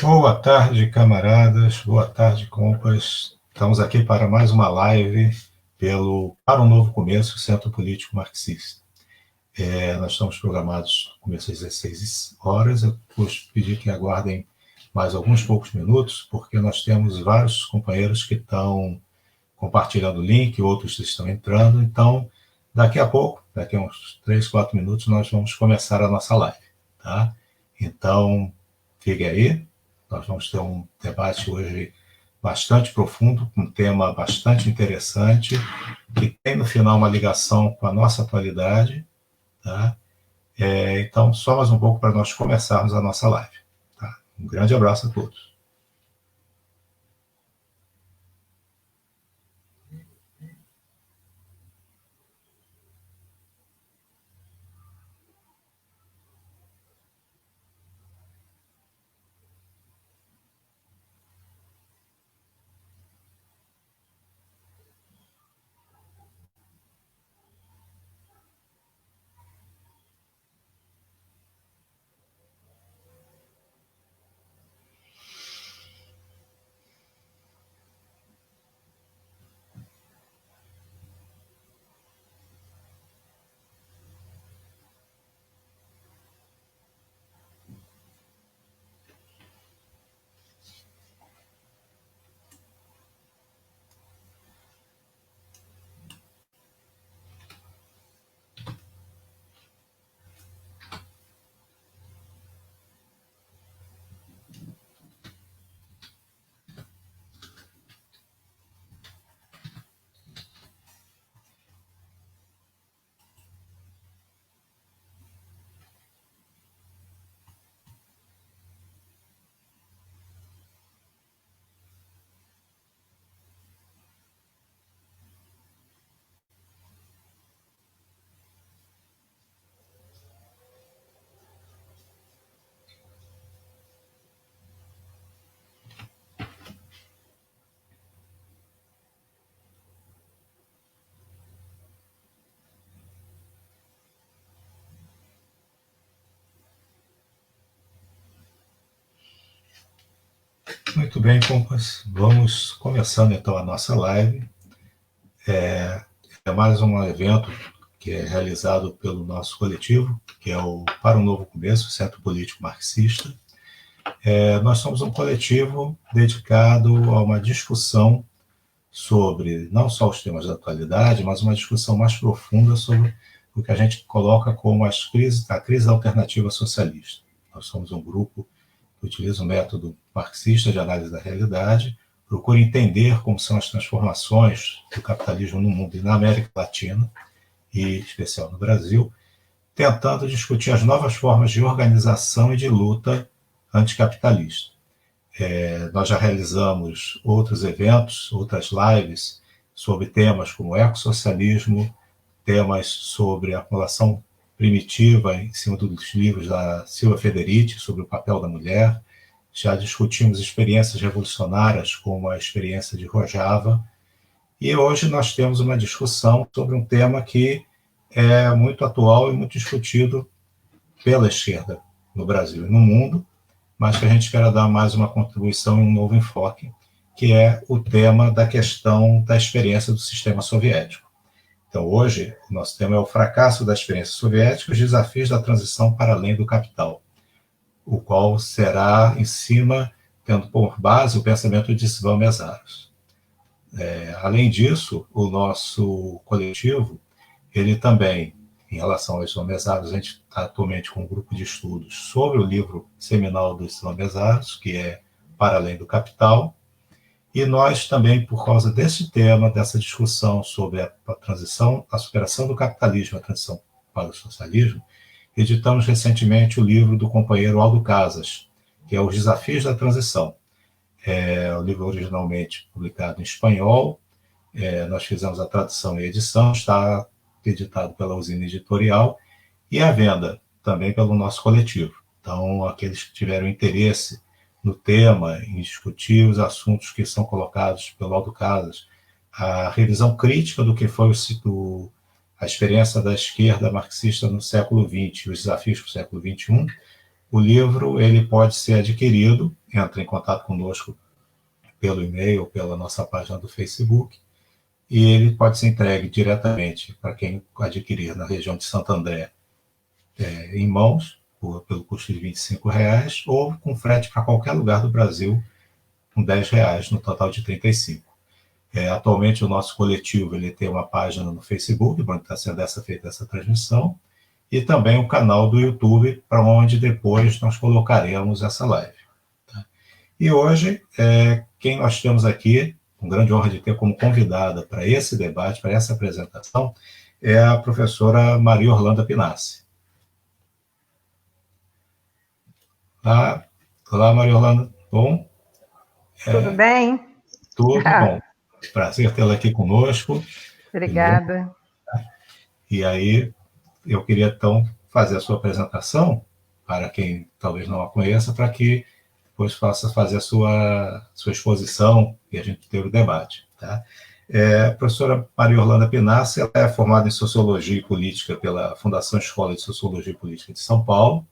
Boa tarde, camaradas. Boa tarde, compas. Estamos aqui para mais uma live Para um Novo Começo, Centro Político Marxista. Nós estamos programados começo às 16 horas. Eu vou pedir que aguardem mais alguns poucos minutos, porque nós temos vários companheiros que estão compartilhando o link, outros estão entrando. Então, daqui a pouco, daqui a uns 3, 4 minutos, nós vamos começar a nossa live. Tá? Então, fique aí. Nós vamos ter um debate hoje bastante profundo, com um tema bastante interessante, que tem no final uma ligação com a nossa atualidade. Tá? Então, só mais um pouco para nós começarmos a nossa live. Tá? Um grande abraço a todos. Muito bem, compas. Vamos começando então a nossa live. É mais um evento que é realizado pelo nosso coletivo, que é o Para um Novo Começo, Centro Político Marxista. Nós somos um coletivo dedicado a uma discussão sobre não só os temas da atualidade, mas uma discussão mais profunda sobre o que a gente coloca como a crise alternativa socialista. Nós somos um grupo que utiliza o método marxista de análise da realidade, procura entender como são as transformações do capitalismo no mundo e na América Latina, e em especial no Brasil, tentando discutir as novas formas de organização e de luta anticapitalista. Nós já realizamos outros eventos, outras lives sobre temas como ecossocialismo, temas sobre a acumulação primitiva em cima dos livros da Silvia Federici sobre o papel da mulher. Já discutimos experiências revolucionárias como a experiência de Rojava. E hoje nós temos uma discussão sobre um tema que é muito atual e muito discutido pela esquerda no Brasil e no mundo, mas que a gente quer dar mais uma contribuição e um novo enfoque, que é o tema da questão da experiência do sistema soviético. Então, hoje, o nosso tema é o fracasso da experiência soviética e os desafios da transição para além do capital, o qual será em cima, tendo por base o pensamento de Svan Mesaros. Além disso, o nosso coletivo, ele também, em relação aos Svan Mesaros, a gente está atualmente com um grupo de estudos sobre o livro seminal dos Svan Mesaros, que é Para Além do Capital, e nós também, por causa desse tema, dessa discussão sobre a transição, a superação do capitalismo, a transição para o socialismo, editamos recentemente o livro do companheiro Aldo Casas, que é Os Desafios da Transição. O livro originalmente publicado em espanhol, nós fizemos a tradução e edição, está editado pela Usina Editorial, e à venda também pelo nosso coletivo. Então, aqueles que tiveram interesse no tema, em discutir os assuntos que são colocados pelo Aldo Casas, a revisão crítica do que foi a experiência da esquerda marxista no século XX, os desafios para o século XXI, o livro ele pode ser adquirido, entra em contato conosco pelo e-mail, pela nossa página do Facebook, e ele pode ser entregue diretamente para quem adquirir na região de Santo André, em mãos, pelo custo de R$ 25, ou com frete para qualquer lugar do Brasil, com R$ 10, no total de 35. Atualmente o nosso coletivo ele tem uma página no Facebook, onde está sendo feita essa transmissão, e também o canal do YouTube, para onde depois nós colocaremos essa live. Tá? E hoje, quem nós temos aqui, com grande honra de ter como convidada para esse debate, para essa apresentação, é a professora Maria Orlanda Pinassi. Olá, Maria Orlanda, bom? Tudo bem? Tudo bom. Prazer tê-la aqui conosco. Obrigada. E aí, eu queria, então, fazer a sua apresentação, para quem talvez não a conheça, para que depois possa fazer a sua exposição e a gente ter o debate. Tá? A professora Maria Orlanda Pinassi, ela é formada em Sociologia e Política pela Fundação Escola de Sociologia e Política de São Paulo,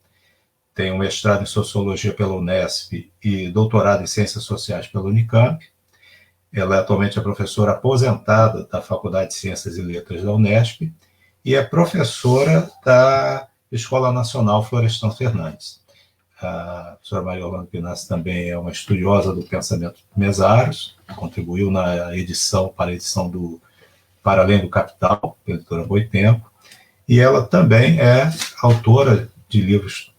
tem um mestrado em Sociologia pela Unesp e doutorado em Ciências Sociais pela Unicamp. Ela é atualmente a professora aposentada da Faculdade de Ciências e Letras da Unesp e é professora da Escola Nacional Florestan Fernandes. A professora Maria Orlanda Pinassi também é uma estudiosa do pensamento Mesaros, contribuiu na edição, para a edição do Para Além do Capital, pela editora Boitempo, e ela também é autora de livros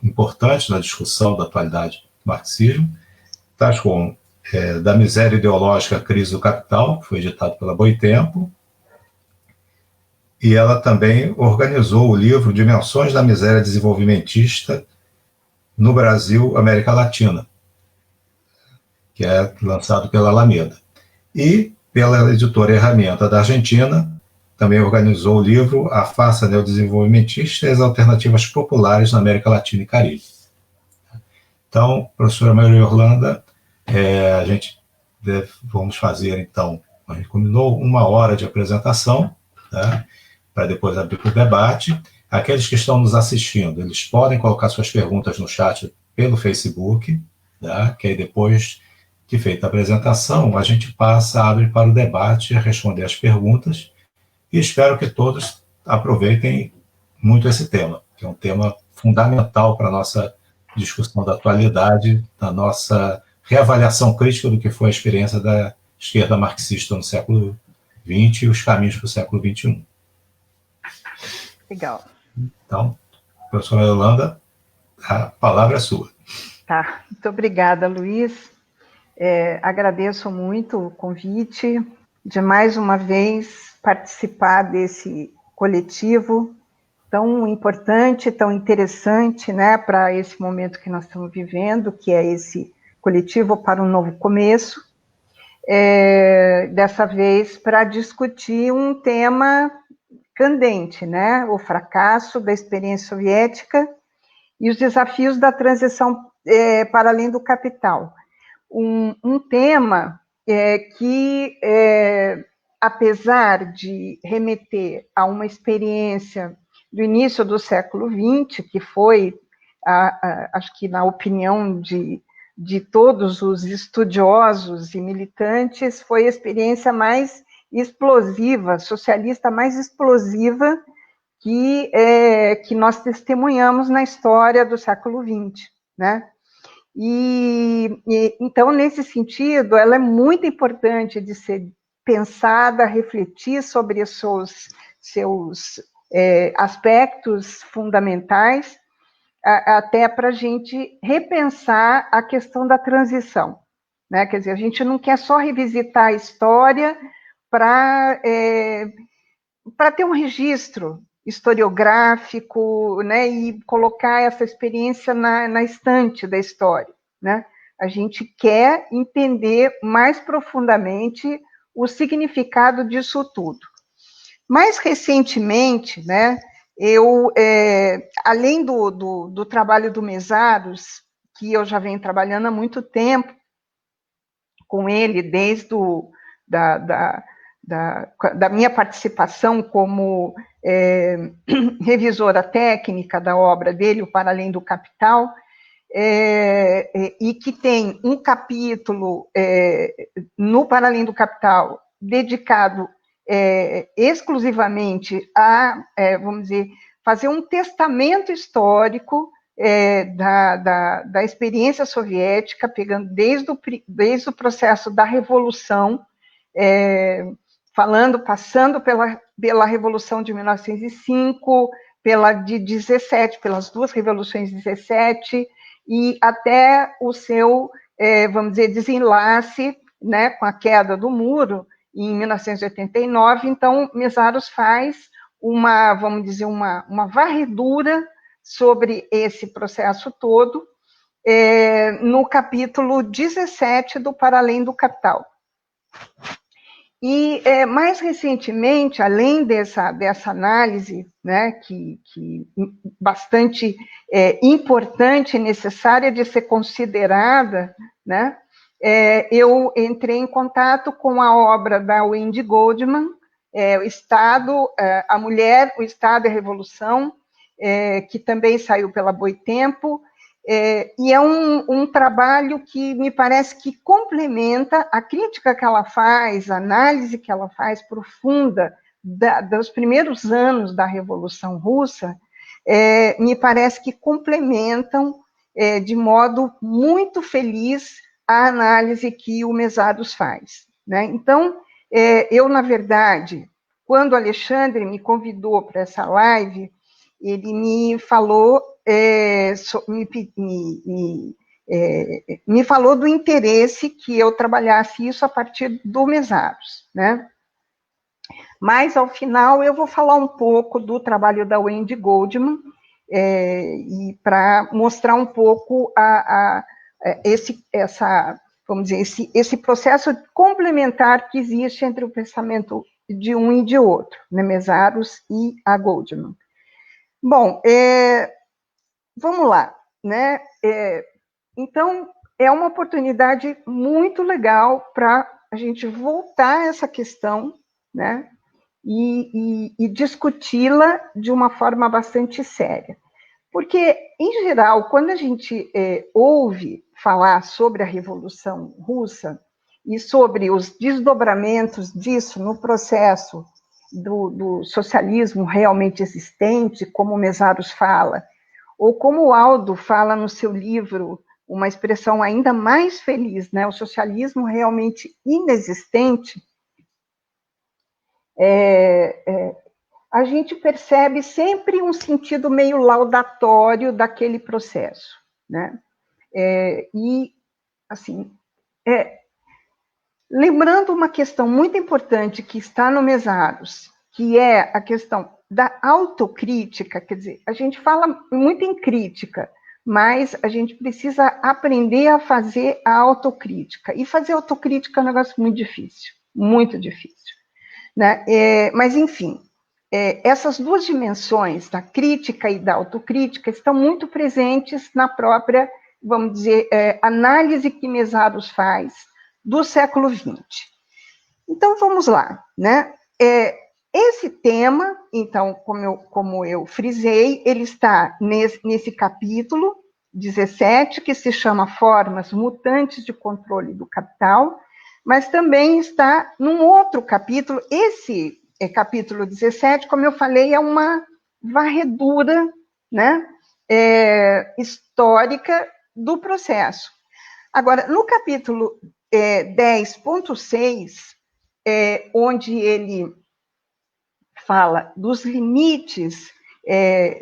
importantes na discussão da atualidade do marxismo, tais como Da Miséria Ideológica à Crise do Capital, que foi editado pela Boitempo, e ela também organizou o livro Dimensões da Miséria Desenvolvimentista no Brasil, América Latina, que é lançado pela Alameda. E pela editora Herramienta da Argentina, também organizou o livro A Farsa Neodesenvolvimentista e as Alternativas Populares na América Latina e Caribe. Então, professora Maria Orlanda, vamos fazer, então, a gente combinou 1 hora de apresentação, tá? Para depois abrir para o debate. Aqueles que estão nos assistindo, eles podem colocar suas perguntas no chat pelo Facebook, tá? Que aí depois que feita a apresentação, a gente abre para o debate, responder as perguntas, e espero que todos aproveitem muito esse tema, que é um tema fundamental para a nossa discussão da atualidade, da nossa reavaliação crítica do que foi a experiência da esquerda marxista no século XX e os caminhos para o século XXI. Legal. Então, professora Yolanda, a palavra é sua. Tá, muito obrigada, Luiz. Agradeço muito o convite de mais uma vez participar desse coletivo tão importante, tão interessante, né, para esse momento que nós estamos vivendo, que é esse coletivo para um novo começo, dessa vez para discutir um tema candente, né, o fracasso da experiência soviética e os desafios da transição para além do capital. Um tema que, apesar de remeter a uma experiência do início do século XX, que foi, acho que na opinião de todos os estudiosos e militantes, foi a experiência mais explosiva, socialista mais explosiva que nós testemunhamos na história do século XX, né? Então, nesse sentido, ela é muito importante de ser pensada, refletir sobre os seus aspectos fundamentais, até para a gente repensar a questão da transição, né? Quer dizer, a gente não quer só revisitar a história para ter um registro historiográfico, né, e colocar essa experiência na estante da história, né? A gente quer entender mais profundamente o significado disso tudo. Mais recentemente, né, eu, além do trabalho do Mesaros, que eu já venho trabalhando há muito tempo com ele, desde da minha participação como revisora técnica da obra dele, O Para Além do Capital, e que tem um capítulo no Para Além do Capital dedicado exclusivamente a, vamos dizer, fazer um testamento histórico da experiência soviética, pegando desde o processo da Revolução, passando pela Revolução de 1905, pela de 17, pelas duas revoluções de 17, e até o seu, vamos dizer, desenlace, né, com a queda do muro, em 1989. Então, Mésaros faz vamos dizer, uma varredura sobre esse processo todo, no capítulo 17 do Para Além do Capital. E, mais recentemente, além dessa análise, né, que bastante importante e necessária de ser considerada, né, eu entrei em contato com a obra da Wendy Goldman, O Estado, a Mulher, o Estado e a Revolução, que também saiu pela Boitempo, e é um trabalho que me parece que complementa a crítica que ela faz, a análise que ela faz profunda dos primeiros anos da Revolução Russa, me parece que complementam de modo muito feliz a análise que o Mésaros faz, né? Então, eu, na verdade, quando o Alexandre me convidou para essa live, ele me falou, me falou do interesse que eu trabalhasse isso a partir do Mésaros, né? Mas, ao final, eu vou falar um pouco do trabalho da Wendy Goldman, e para mostrar um pouco vamos dizer, esse processo complementar que existe entre o pensamento de um e de outro, né, Mésaros e a Goldman. Bom, vamos lá, né? Então, é uma oportunidade muito legal para a gente voltar a essa questão, né? E discuti-la de uma forma bastante séria. Porque, em geral, quando a gente ouve falar sobre a Revolução Russa e sobre os desdobramentos disso no processo do socialismo realmente existente, como o Mésaros fala, ou como o Aldo fala no seu livro, uma expressão ainda mais feliz, né, o socialismo realmente inexistente, a gente percebe sempre um sentido meio laudatório daquele processo, né? E, assim, lembrando uma questão muito importante que está no Mésaros, que é a questão da autocrítica, quer dizer, a gente fala muito em crítica, mas a gente precisa aprender a fazer a autocrítica. E fazer autocrítica é um negócio muito difícil, né? Mas, enfim, essas duas dimensões, da crítica e da autocrítica, estão muito presentes na própria, vamos dizer, análise que Mésaros faz do século XX. Então, vamos lá, né? Esse tema, então, como eu frisei, ele está nesse capítulo 17, que se chama Formas Mutantes de Controle do Capital, mas também está num outro capítulo. Esse capítulo 17, como eu falei, é uma varredura, né, histórica do processo. Agora, no capítulo 10.6, onde ele fala dos limites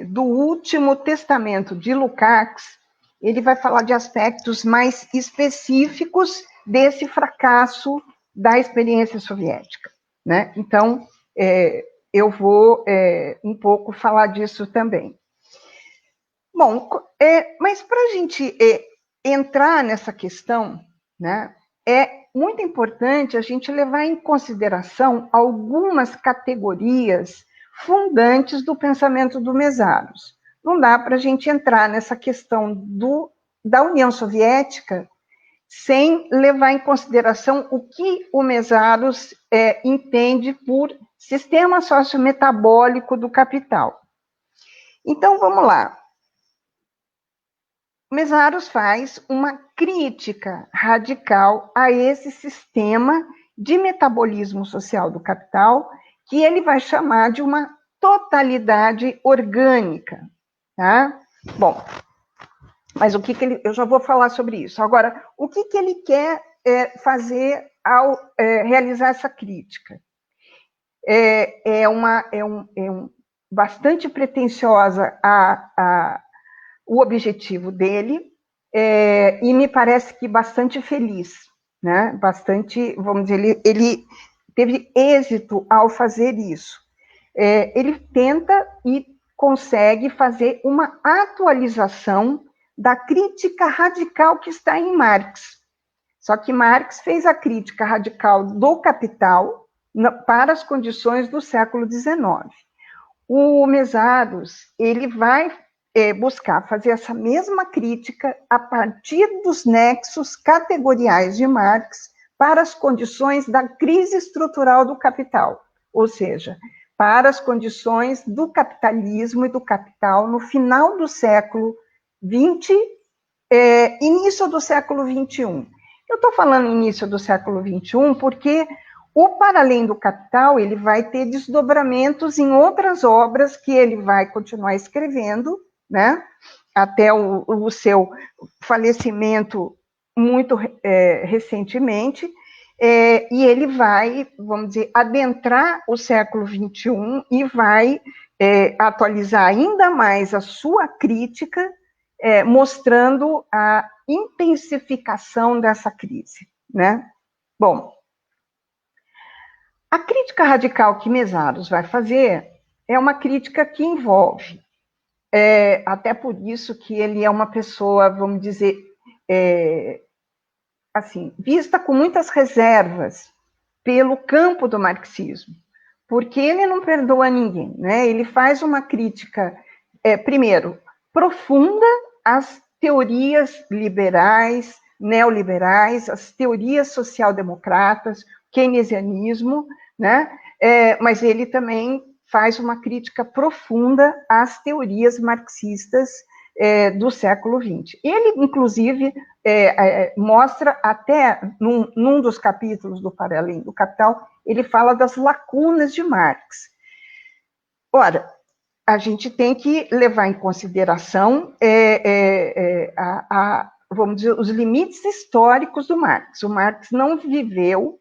do último testamento de Lukács, ele vai falar de aspectos mais específicos desse fracasso da experiência soviética, né? Então, eu vou um pouco falar disso também. Bom, mas para a gente entrar nessa questão, né, é muito importante a gente levar em consideração algumas categorias fundantes do pensamento do Mésaros. Não dá para a gente entrar nessa questão da União Soviética sem levar em consideração o que o Mesaros entende por sistema sociometabólico do capital. Então, vamos lá. Mesaros faz uma crítica radical a esse sistema de metabolismo social do capital, que ele vai chamar de uma totalidade orgânica, tá? Bom, mas o que ele... Eu já vou falar sobre isso. Agora, o que ele quer fazer ao realizar essa crítica? Bastante pretensiosa o objetivo dele, e me parece que bastante feliz, né? Bastante, vamos dizer, ele teve êxito ao fazer isso. Ele tenta e consegue fazer uma atualização da crítica radical que está em Marx. Só que Marx fez a crítica radical do capital para as condições do século XIX. O Mesaros, ele vai buscar fazer essa mesma crítica a partir dos nexos categoriais de Marx para as condições da crise estrutural do capital, ou seja, para as condições do capitalismo e do capital no final do século XX, início do século XXI. Eu estou falando início do século XXI porque o Para Além do Capital, ele vai ter desdobramentos em outras obras que ele vai continuar escrevendo, né? Até o seu falecimento muito recentemente, e ele vai, vamos dizer, adentrar o século XXI e vai atualizar ainda mais a sua crítica, mostrando a intensificação dessa crise, né? Bom, a crítica radical que Mesaros vai fazer é uma crítica que envolve, até por isso que ele é uma pessoa, vamos dizer, assim, vista com muitas reservas pelo campo do marxismo, porque ele não perdoa ninguém, né? Ele faz uma crítica, primeiro, profunda às teorias liberais, neoliberais, as teorias social-democratas, keynesianismo, né? Mas ele também faz uma crítica profunda às teorias marxistas do século XX. Ele, inclusive, mostra até, num dos capítulos do Para Além do Capital, ele fala das lacunas de Marx. Ora, a gente tem que levar em consideração vamos dizer, os limites históricos do Marx. O Marx não viveu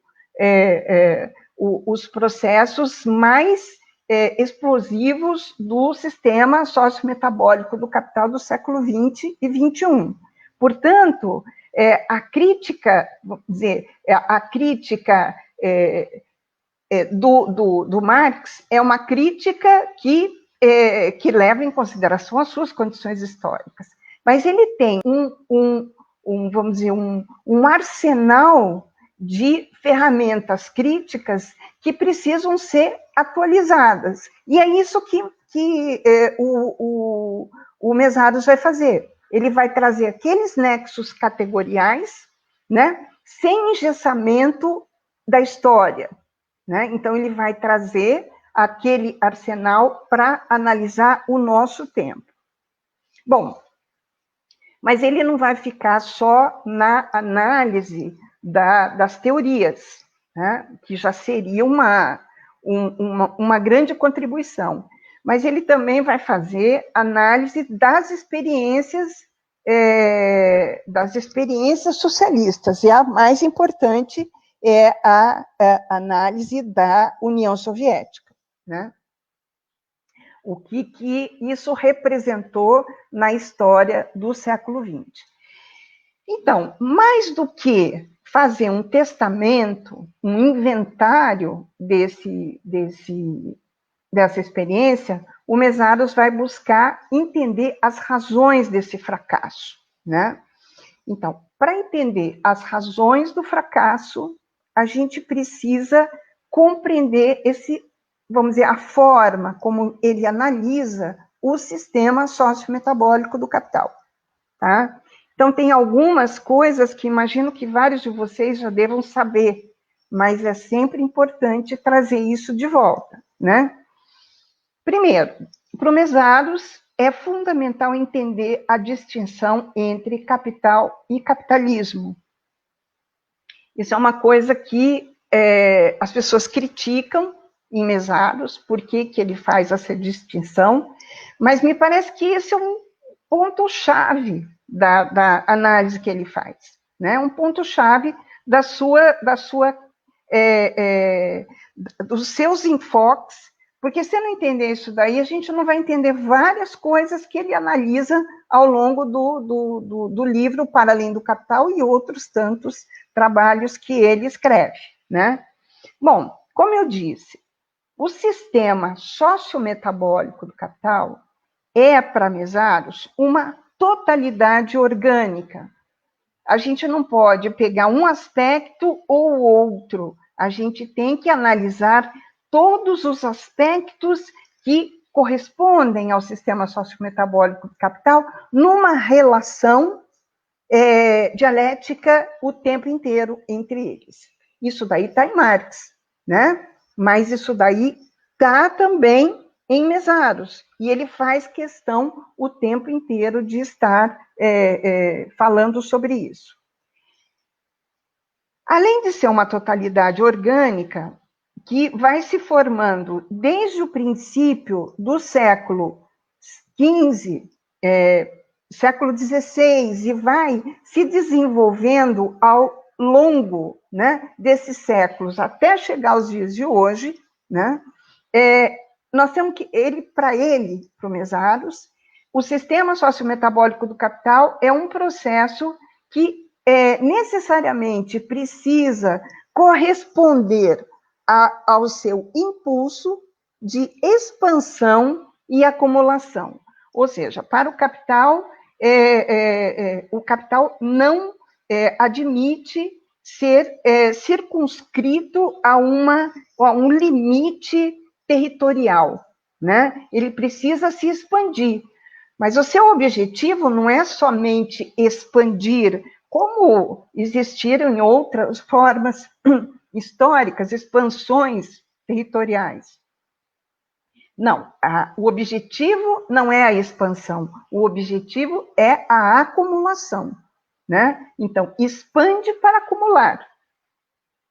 os processos mais explosivos do sistema sociometabólico do capital do século XX e XXI. Portanto, a crítica, vamos dizer, a crítica do Marx é uma crítica que leva em consideração as suas condições históricas. Mas ele tem vamos dizer, um arsenal de ferramentas críticas que precisam ser atualizadas. E é isso que o Mesaros vai fazer. Ele vai trazer aqueles nexos categoriais, né, sem engessamento da história, né? Então, ele vai trazer aquele arsenal para analisar o nosso tempo. Bom, mas ele não vai ficar só na análise das teorias, né? Que já seria uma grande contribuição. Mas ele também vai fazer análise das experiências socialistas, e a mais importante é a análise da União Soviética, né? O que isso representou na história do século XX. Então, mais do que fazer um testamento, um inventário dessa experiência, o Mesaros vai buscar entender as razões desse fracasso, né? Então, para entender as razões do fracasso, a gente precisa compreender vamos dizer, a forma como ele analisa o sistema sociometabólico do capital, tá? Então, tem algumas coisas que imagino que vários de vocês já devam saber, mas é sempre importante trazer isso de volta, né? Primeiro, para o Mesaros, é fundamental entender a distinção entre capital e capitalismo. Isso é uma coisa que as pessoas criticam em Mesaros, por que ele faz essa distinção, mas me parece que esse é um ponto-chave da análise que ele faz, né? Um ponto-chave dos seus enfoques, porque se não entender isso daí, a gente não vai entender várias coisas que ele analisa ao longo do livro Para Além do Capital e outros tantos trabalhos que ele escreve, né? Bom, como eu disse, o sistema sociometabólico do capital é, para Mesaros, uma totalidade orgânica. A gente não pode pegar um aspecto ou outro, a gente tem que analisar todos os aspectos que correspondem ao sistema sociometabólico do capital numa relação dialética o tempo inteiro entre eles. Isso daí está em Marx, né? Mas isso daí está também em Mesaros, e ele faz questão o tempo inteiro de estar falando sobre isso. Além de ser uma totalidade orgânica, que vai se formando desde o princípio do século XV, século XVI, e vai se desenvolvendo ao longo, né, desses séculos, até chegar aos dias de hoje, né, nós temos que, para o Mesaros, o sistema sociometabólico do capital é um processo que necessariamente precisa corresponder ao seu impulso de expansão e acumulação. Ou seja, para o capital não admite ser circunscrito a um limite territorial, né? Ele precisa se expandir. Mas o seu objetivo não é somente expandir, como existiram em outras formas históricas, expansões territoriais. Não, o objetivo não é a expansão, o objetivo é a acumulação, né? Então, expande para acumular.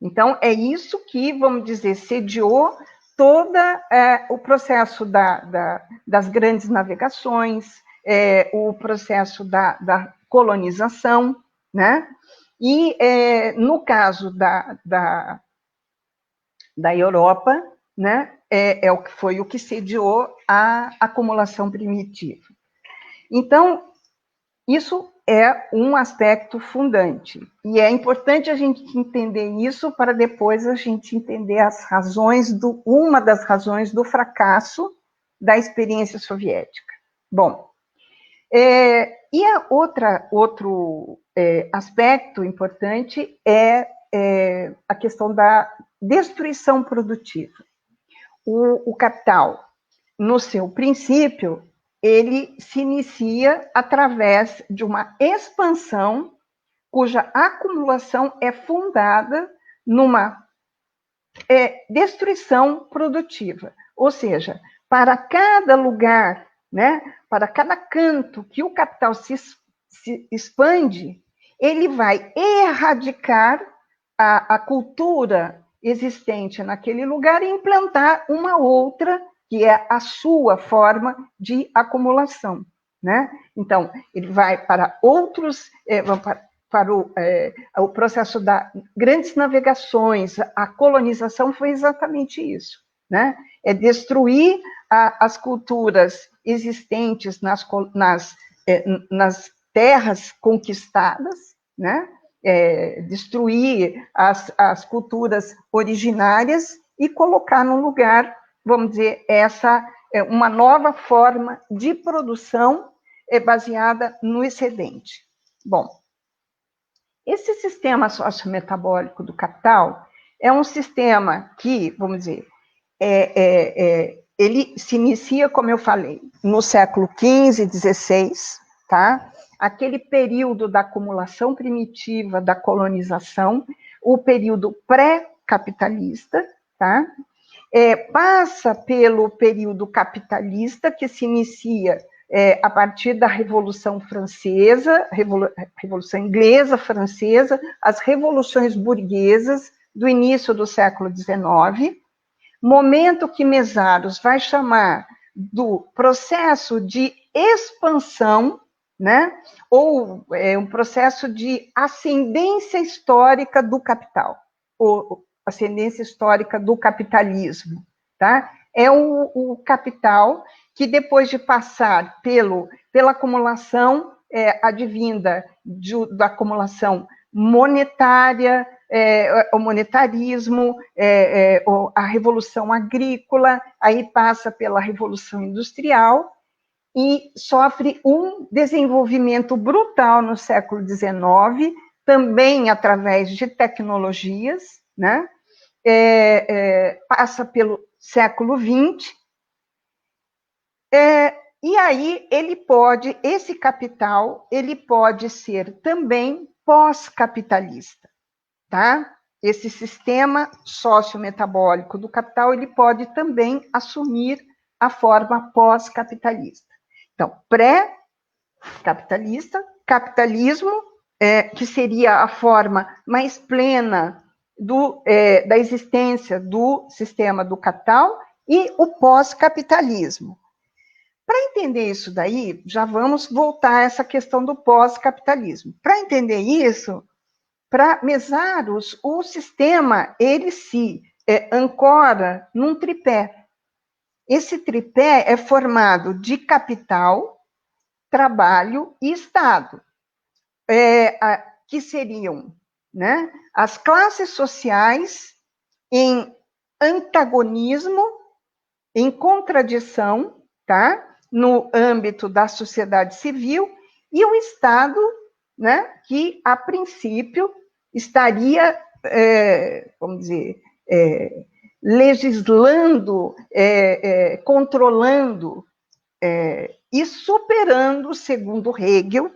Então, é isso que, vamos dizer, sediou todo o processo das grandes navegações, o processo da colonização, né? E, no caso da Europa, né, foi o que sediou a acumulação primitiva. Então, isso é um aspecto fundante, e é importante a gente entender isso para depois a gente entender uma das razões do fracasso da experiência soviética. Bom, e outro aspecto importante é a questão da destruição produtiva. O capital, no seu princípio, ele se inicia através de uma expansão cuja acumulação é fundada numa destruição produtiva. Ou seja, para cada lugar, né, para cada canto que o capital se expande, ele vai erradicar a cultura existente naquele lugar e implantar uma outra, que é a sua forma de acumulação, né? Então, ele vai para outros, para o processo das grandes navegações, a colonização foi exatamente isso, né? É destruir as culturas existentes nas terras conquistadas, né? Destruir as culturas originárias e colocar no lugar, vamos dizer, uma nova forma de produção baseada no excedente. Bom, esse sistema sociometabólico do capital é um sistema que, vamos dizer, ele se inicia, como eu falei, no século XV, XVI, tá? aquele período da acumulação primitiva, da colonização, o período pré-capitalista, tá? Passa pelo período capitalista, que se inicia a partir da Revolução Francesa, Revolução Inglesa, Francesa, as revoluções burguesas do início do século XIX, momento que Mésaros vai chamar do processo de expansão, né? Ou um processo de ascendência histórica do capital, ou ascendência histórica do capitalismo, tá? É o capital que, depois de passar pela acumulação advinda da acumulação monetária, o monetarismo, a revolução agrícola, aí passa pela revolução industrial e sofre um desenvolvimento brutal no século XIX, também através de tecnologias, né? Passa pelo século XX, e aí esse capital, ele pode ser também pós-capitalista, tá? Esse sistema sociometabólico do capital, ele pode também assumir a forma pós-capitalista. Então, pré-capitalista, capitalismo, que seria a forma mais plena da existência do sistema do capital, e o pós-capitalismo. Para entender isso daí, já vamos voltar a essa questão do pós-capitalismo. Para entender isso, para Mésaros, o sistema, ele se ancora num tripé. Esse tripé é formado de capital, trabalho e Estado, que seriam, né, as classes sociais em antagonismo, em contradição, tá, no âmbito da sociedade civil, e o Estado, né, que, a princípio, estaria, vamos dizer, legislando, controlando e superando, segundo Hegel,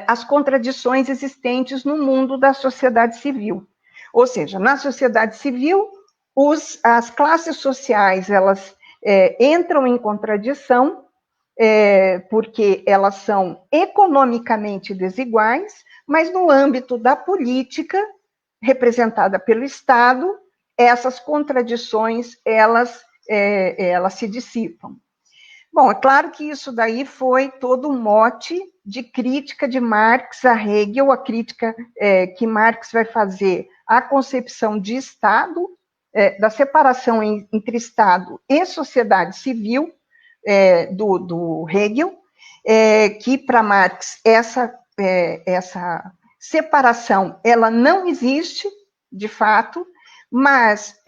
as contradições existentes no mundo da sociedade civil. Ou seja, na sociedade civil, as classes sociais, elas entram em contradição, porque elas são economicamente desiguais, mas no âmbito da política, representada pelo Estado, essas contradições, elas se dissipam. Bom, é claro que isso daí foi todo um mote de crítica de Marx a Hegel, a crítica que Marx vai fazer à concepção de Estado, da separação entre Estado e sociedade civil, do Hegel, que para Marx essa separação ela não existe, de fato, mas,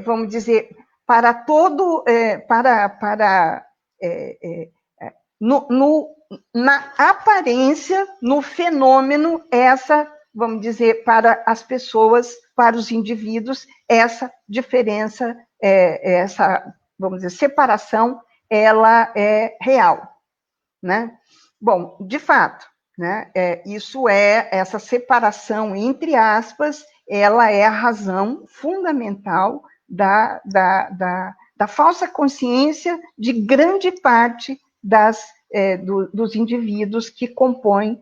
vamos dizer, para todo, na aparência, no fenômeno, vamos dizer, para as pessoas, para os indivíduos, essa diferença, essa, vamos dizer, separação, ela é real, né? Bom, de fato, né, essa separação, entre aspas, ela é a razão fundamental da falsa consciência de grande parte dos indivíduos que compõem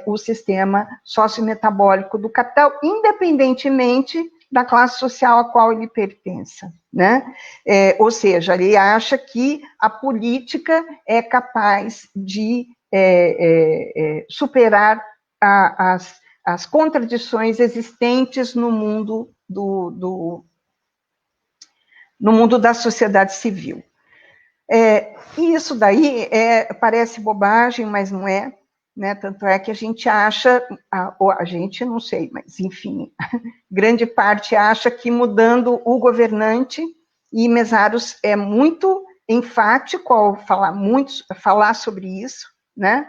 o sistema sociometabólico do capital, independentemente da classe social a qual ele pertença, né? Ou seja, ele acha que a política é capaz de superar as contradições existentes no mundo no mundo da sociedade civil. E isso daí parece bobagem, mas não é, né? Tanto é que a gente acha, ou a gente, não sei, mas enfim, grande parte acha que mudando o governante, e Mésaros é muito enfático ao falar sobre isso, né?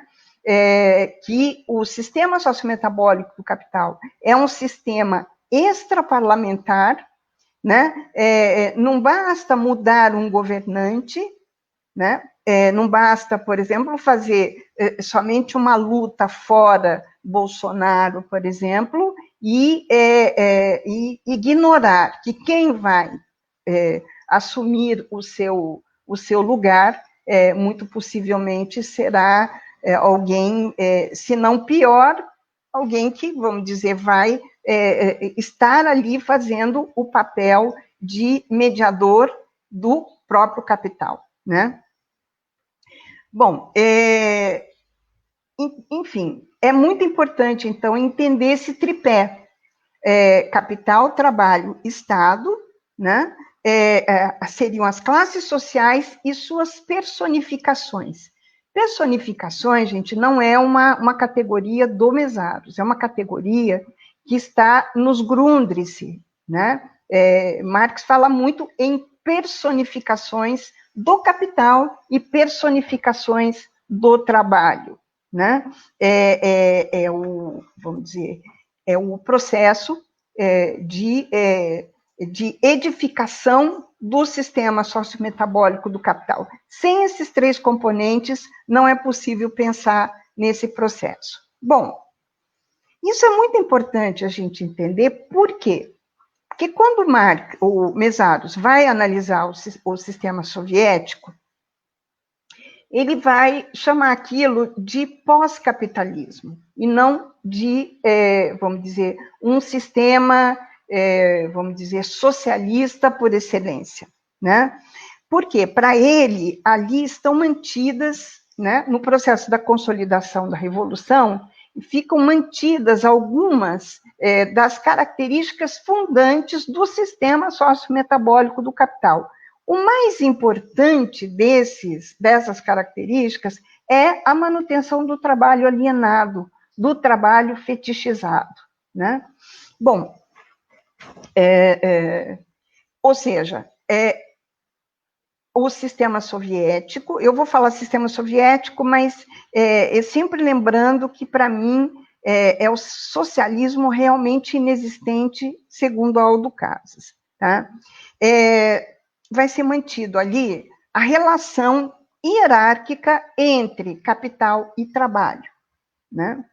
Que o sistema sociometabólico do capital é um sistema extraparlamentar, né? Não basta mudar um governante, né? Não basta, por exemplo, fazer somente uma luta fora Bolsonaro, por exemplo, e ignorar que quem vai assumir o seu lugar, muito possivelmente será alguém, se não pior, alguém que, vamos dizer, vai estar ali fazendo o papel de mediador do próprio capital, né? Bom, enfim, é muito importante, então, entender esse tripé, capital, trabalho, Estado, né? Seriam as classes sociais e suas personificações. Personificações, gente, não é uma categoria do Mesaros, é uma categoria que está nos Grundrisse, né? Marx fala muito em personificações do capital e personificações do trabalho, né? Vamos dizer, é o processo de edificação do sistema sociometabólico do capital. Sem esses três componentes, não é possível pensar nesse processo. Bom, isso é muito importante a gente entender, por quê? Porque quando o Mesaros vai analisar o sistema soviético, ele vai chamar aquilo de pós-capitalismo, e não de, vamos dizer, um sistema, vamos dizer, socialista por excelência, né? Porque, para ele, ali estão mantidas, né, no processo da consolidação da Revolução, ficam mantidas algumas das características fundantes do sistema sociometabólico do capital. O mais importante dessas características é a manutenção do trabalho alienado, do trabalho fetichizado, né? Bom, ou seja, o sistema soviético, eu vou falar sistema soviético, mas sempre lembrando que, para mim, é o socialismo realmente inexistente, segundo Aldo Casas, tá? Vai ser mantido ali a relação hierárquica entre capital e trabalho, né?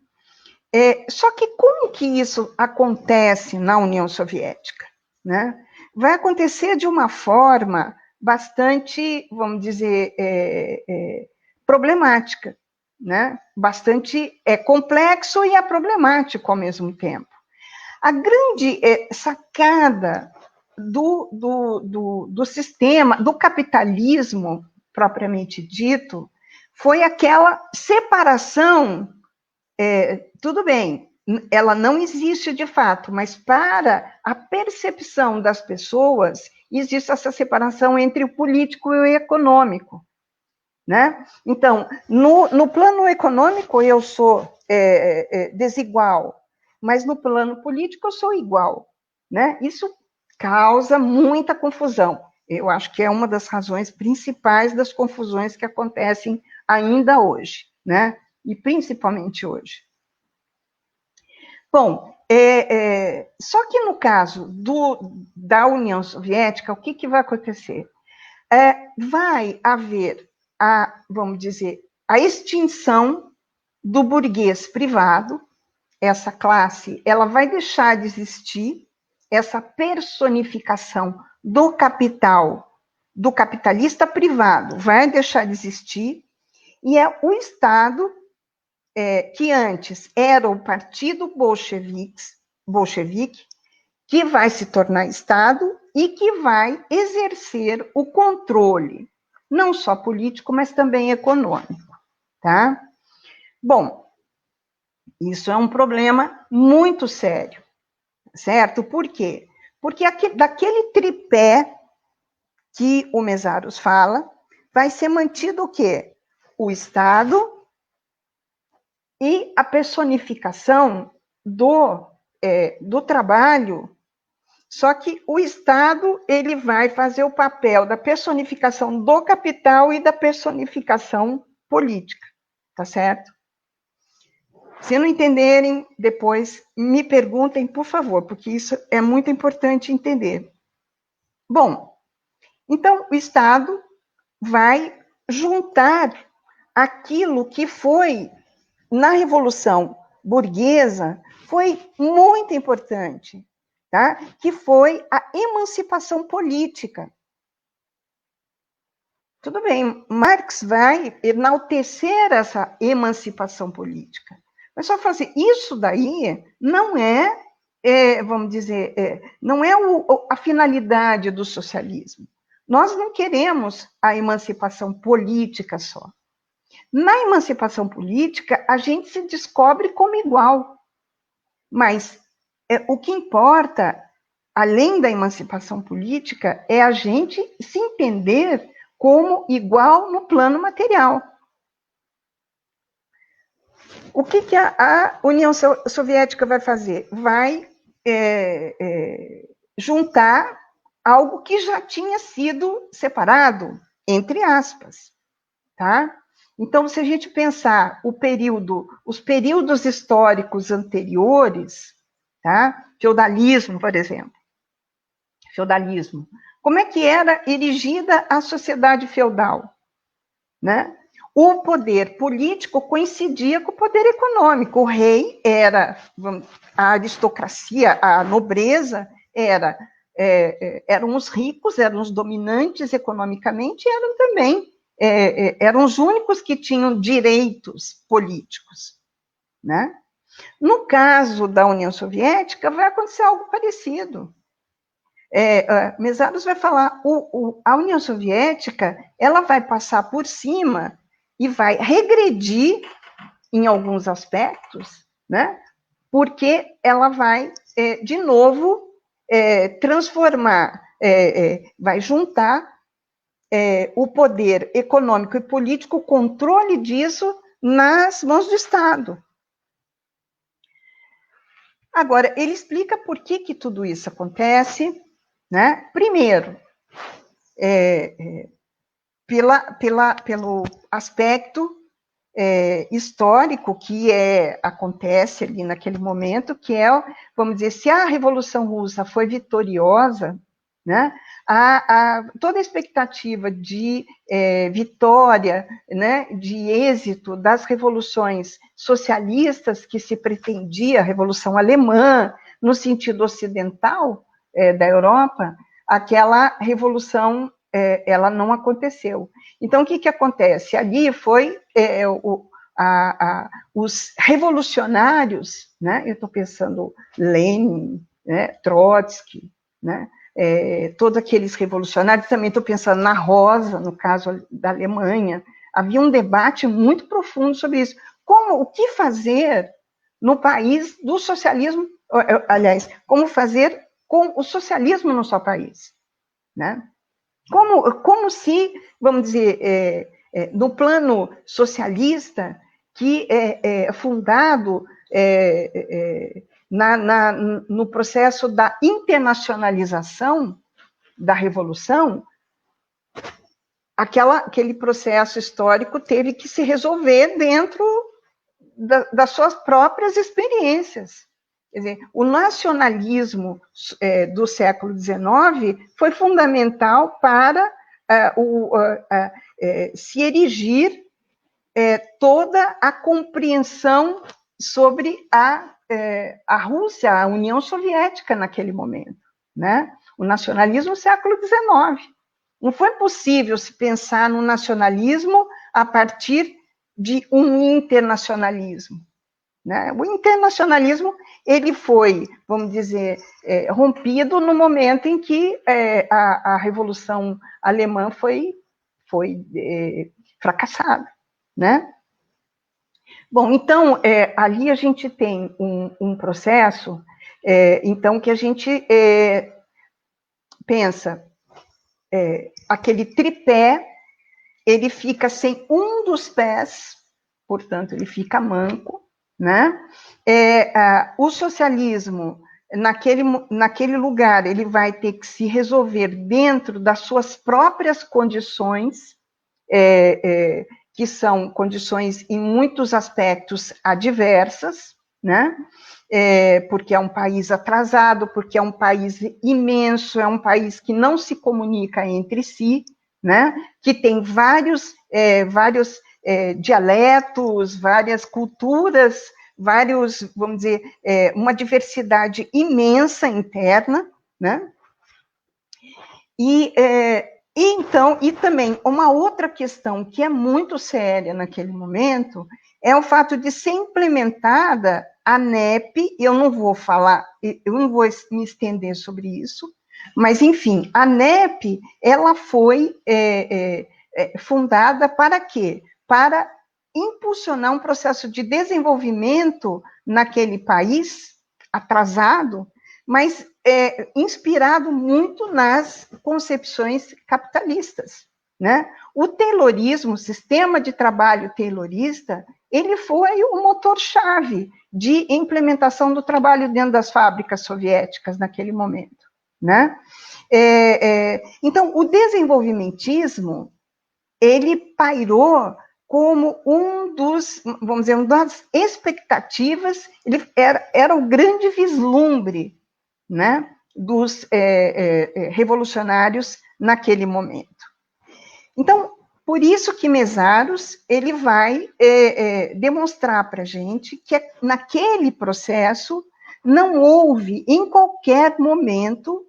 Só que como que isso acontece na União Soviética, né? Vai acontecer de uma forma bastante, vamos dizer, problemática, né? Bastante complexo e problemático ao mesmo tempo. A grande sacada do sistema, do capitalismo propriamente dito, foi aquela separação, tudo bem, ela não existe de fato, mas para a percepção das pessoas, existe essa separação entre o político e o econômico, né? Então, no plano econômico, eu sou desigual, mas no plano político, eu sou igual, né? Isso causa muita confusão. Eu acho que é uma das razões principais das confusões que acontecem ainda hoje, né? E principalmente hoje. Bom, só que no caso da União Soviética, o que vai acontecer? Vai haver vamos dizer, a extinção do burguês privado. Essa classe, ela vai deixar de existir, essa personificação do capital, do capitalista privado, vai deixar de existir, e é o Estado, que antes era o Partido Bolchevique, que vai se tornar Estado e que vai exercer o controle, não só político, mas também econômico, tá? Bom, isso é um problema muito sério, certo? Por quê? Porque daquele tripé que o Mesaros fala, vai ser mantido o quê? O Estado e a personificação do trabalho. Só que o Estado, ele vai fazer o papel da personificação do capital e da personificação política, tá certo? Se não entenderem, depois me perguntem, por favor, porque isso é muito importante entender. Bom, então o Estado vai juntar aquilo que foi, na Revolução Burguesa, foi muito importante, tá? Que foi a emancipação política. Tudo bem, Marx vai enaltecer essa emancipação política. Mas só fazer isso daí não vamos dizer, não é a finalidade do socialismo. Nós não queremos a emancipação política só. Na emancipação política, a gente se descobre como igual. Mas o que importa, além da emancipação política, é a gente se entender como igual no plano material. O que a União Soviética vai fazer? Vai juntar algo que já tinha sido separado, entre aspas, tá? Então, se a gente pensar os períodos históricos anteriores, tá? Feudalismo, por exemplo. Feudalismo. Como é que era erigida a sociedade feudal? Né? O poder político coincidia com o poder econômico. O rei era, a aristocracia, a nobreza eram os ricos, eram os dominantes economicamente, eram também, eram os únicos que tinham direitos políticos. Né? No caso da União Soviética, vai acontecer algo parecido. Mesaros vai falar, a União Soviética, ela vai passar por cima e vai regredir em alguns aspectos, né? Porque ela vai, de novo, transformar, vai juntar o poder econômico e político, o controle disso nas mãos do Estado. Agora, ele explica por que tudo isso acontece, né? Primeiro, pelo aspecto histórico que acontece ali naquele momento, que vamos dizer, se a Revolução Russa foi vitoriosa, né, toda a expectativa de vitória, né, de êxito das revoluções socialistas que se pretendia, a Revolução Alemã, no sentido ocidental da Europa, aquela revolução ela não aconteceu. Então, o que acontece? Ali foi os revolucionários, né? Eu estou pensando Lenin, né? Trotsky, né? Todos aqueles revolucionários, também estou pensando na Rosa, no caso da Alemanha, havia um debate muito profundo sobre isso. O que fazer no país do socialismo, aliás, como fazer com o socialismo no seu país, né? Como se, vamos dizer, no plano socialista, que é fundado no processo da internacionalização da Revolução, aquele processo histórico teve que se resolver dentro das suas próprias experiências. Quer dizer, o nacionalismo do século XIX foi fundamental para se erigir toda a compreensão sobre a Rússia, a União Soviética naquele momento, né? O nacionalismo do século XIX. Não foi possível se pensar no nacionalismo a partir de um internacionalismo. Né? O internacionalismo ele foi, vamos dizer, rompido no momento em que a Revolução Alemã foi fracassada. Né? Bom, então, ali a gente tem um processo, então, que a gente pensa, aquele tripé, ele fica sem um dos pés, portanto, ele fica manco, né? O socialismo, naquele lugar, ele vai ter que se resolver dentro das suas próprias condições, que são condições, em muitos aspectos, adversas, né? Porque é um país atrasado, porque é um país imenso, é um país que não se comunica entre si, né? Que tem vários dialetos, várias culturas, vários, vamos dizer, uma diversidade imensa interna, né? E também uma outra questão que é muito séria naquele momento é o fato de ser implementada a NEP. Eu não vou me estender sobre isso, mas, enfim, a NEP, ela foi fundada para quê? Para impulsionar um processo de desenvolvimento naquele país atrasado, mas inspirado muito nas concepções capitalistas, né? O taylorismo, o sistema de trabalho taylorista, ele foi o motor-chave de implementação do trabalho dentro das fábricas soviéticas naquele momento, né? Então, o desenvolvimentismo, ele pairou como vamos dizer, uma das expectativas, ele era o grande vislumbre, né, dos revolucionários naquele momento. Então, por isso que Mesaros, ele vai demonstrar para a gente que naquele processo não houve, em qualquer momento,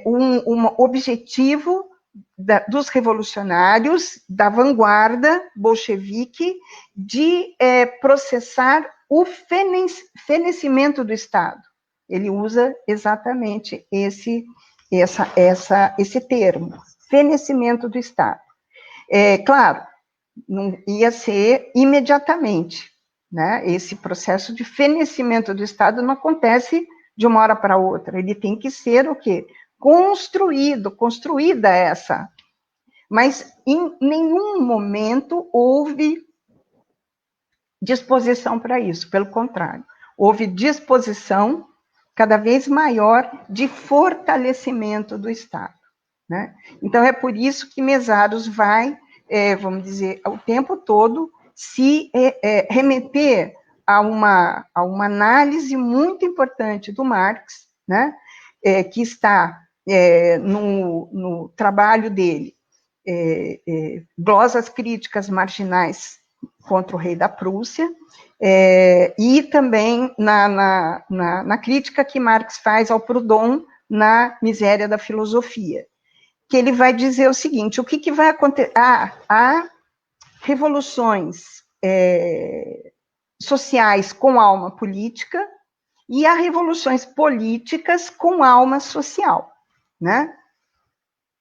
um objetivo dos revolucionários, da vanguarda bolchevique, de processar o fenecimento do Estado. Ele usa exatamente esse termo, fenecimento do Estado. Claro, não ia ser imediatamente, né? Esse processo de fenecimento do Estado não acontece de uma hora para outra, ele tem que ser o quê? Construída essa. Mas em nenhum momento houve disposição para isso, pelo contrário, houve disposição cada vez maior de fortalecimento do Estado, né? Então, é por isso que Mesaros vai, vamos dizer, o tempo todo se remeter a uma análise muito importante do Marx, né? Que está no trabalho dele, glosas críticas marginais contra o rei da Prússia, e também na crítica que Marx faz ao Proudhon na Miséria da Filosofia, que ele vai dizer o seguinte: o que vai acontecer? Há revoluções sociais com alma política e há revoluções políticas com alma social, né?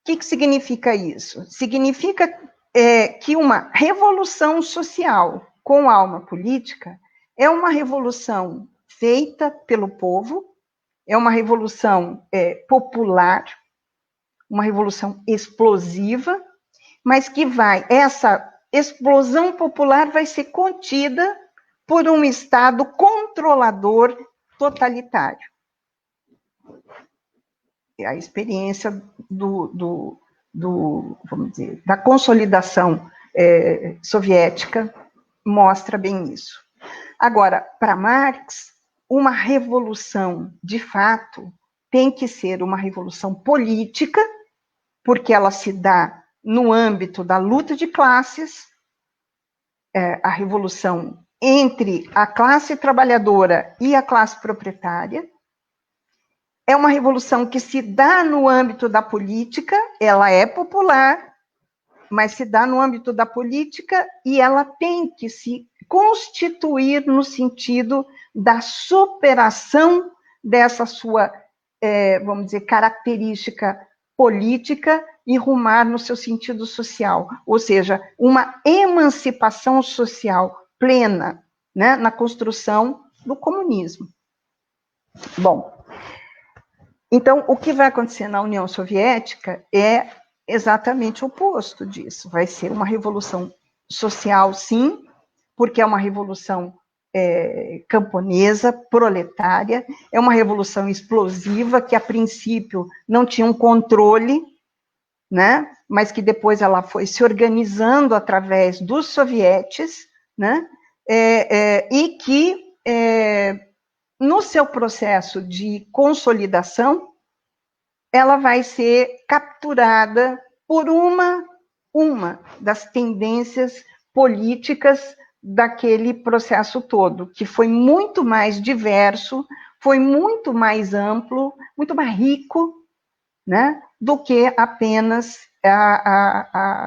O que significa isso? Significa que uma revolução social com alma política é uma revolução feita pelo povo, é uma revolução popular, uma revolução explosiva, mas que essa explosão popular vai ser contida por um Estado controlador totalitário. A experiência vamos dizer, da consolidação soviética mostra bem isso. Agora, para Marx, uma revolução, de fato, tem que ser uma revolução política, porque ela se dá no âmbito da luta de classes, a revolução entre a classe trabalhadora e a classe proprietária. É uma revolução que se dá no âmbito da política, ela é popular, mas se dá no âmbito da política e ela tem que se constituir no sentido da superação dessa sua, vamos dizer, característica política e rumar no seu sentido social, ou seja, uma emancipação social plena, né, na construção do comunismo. Bom, então, o que vai acontecer na União Soviética é exatamente o oposto disso. Vai ser uma revolução social, sim, porque é uma revolução camponesa, proletária, é uma revolução explosiva, que a princípio não tinha um controle, né, mas que depois ela foi se organizando através dos sovietes, né, e que, no seu processo de consolidação, ela vai ser capturada por uma das tendências políticas daquele processo todo, que foi muito mais diverso, foi muito mais amplo, muito mais rico, né, do que apenas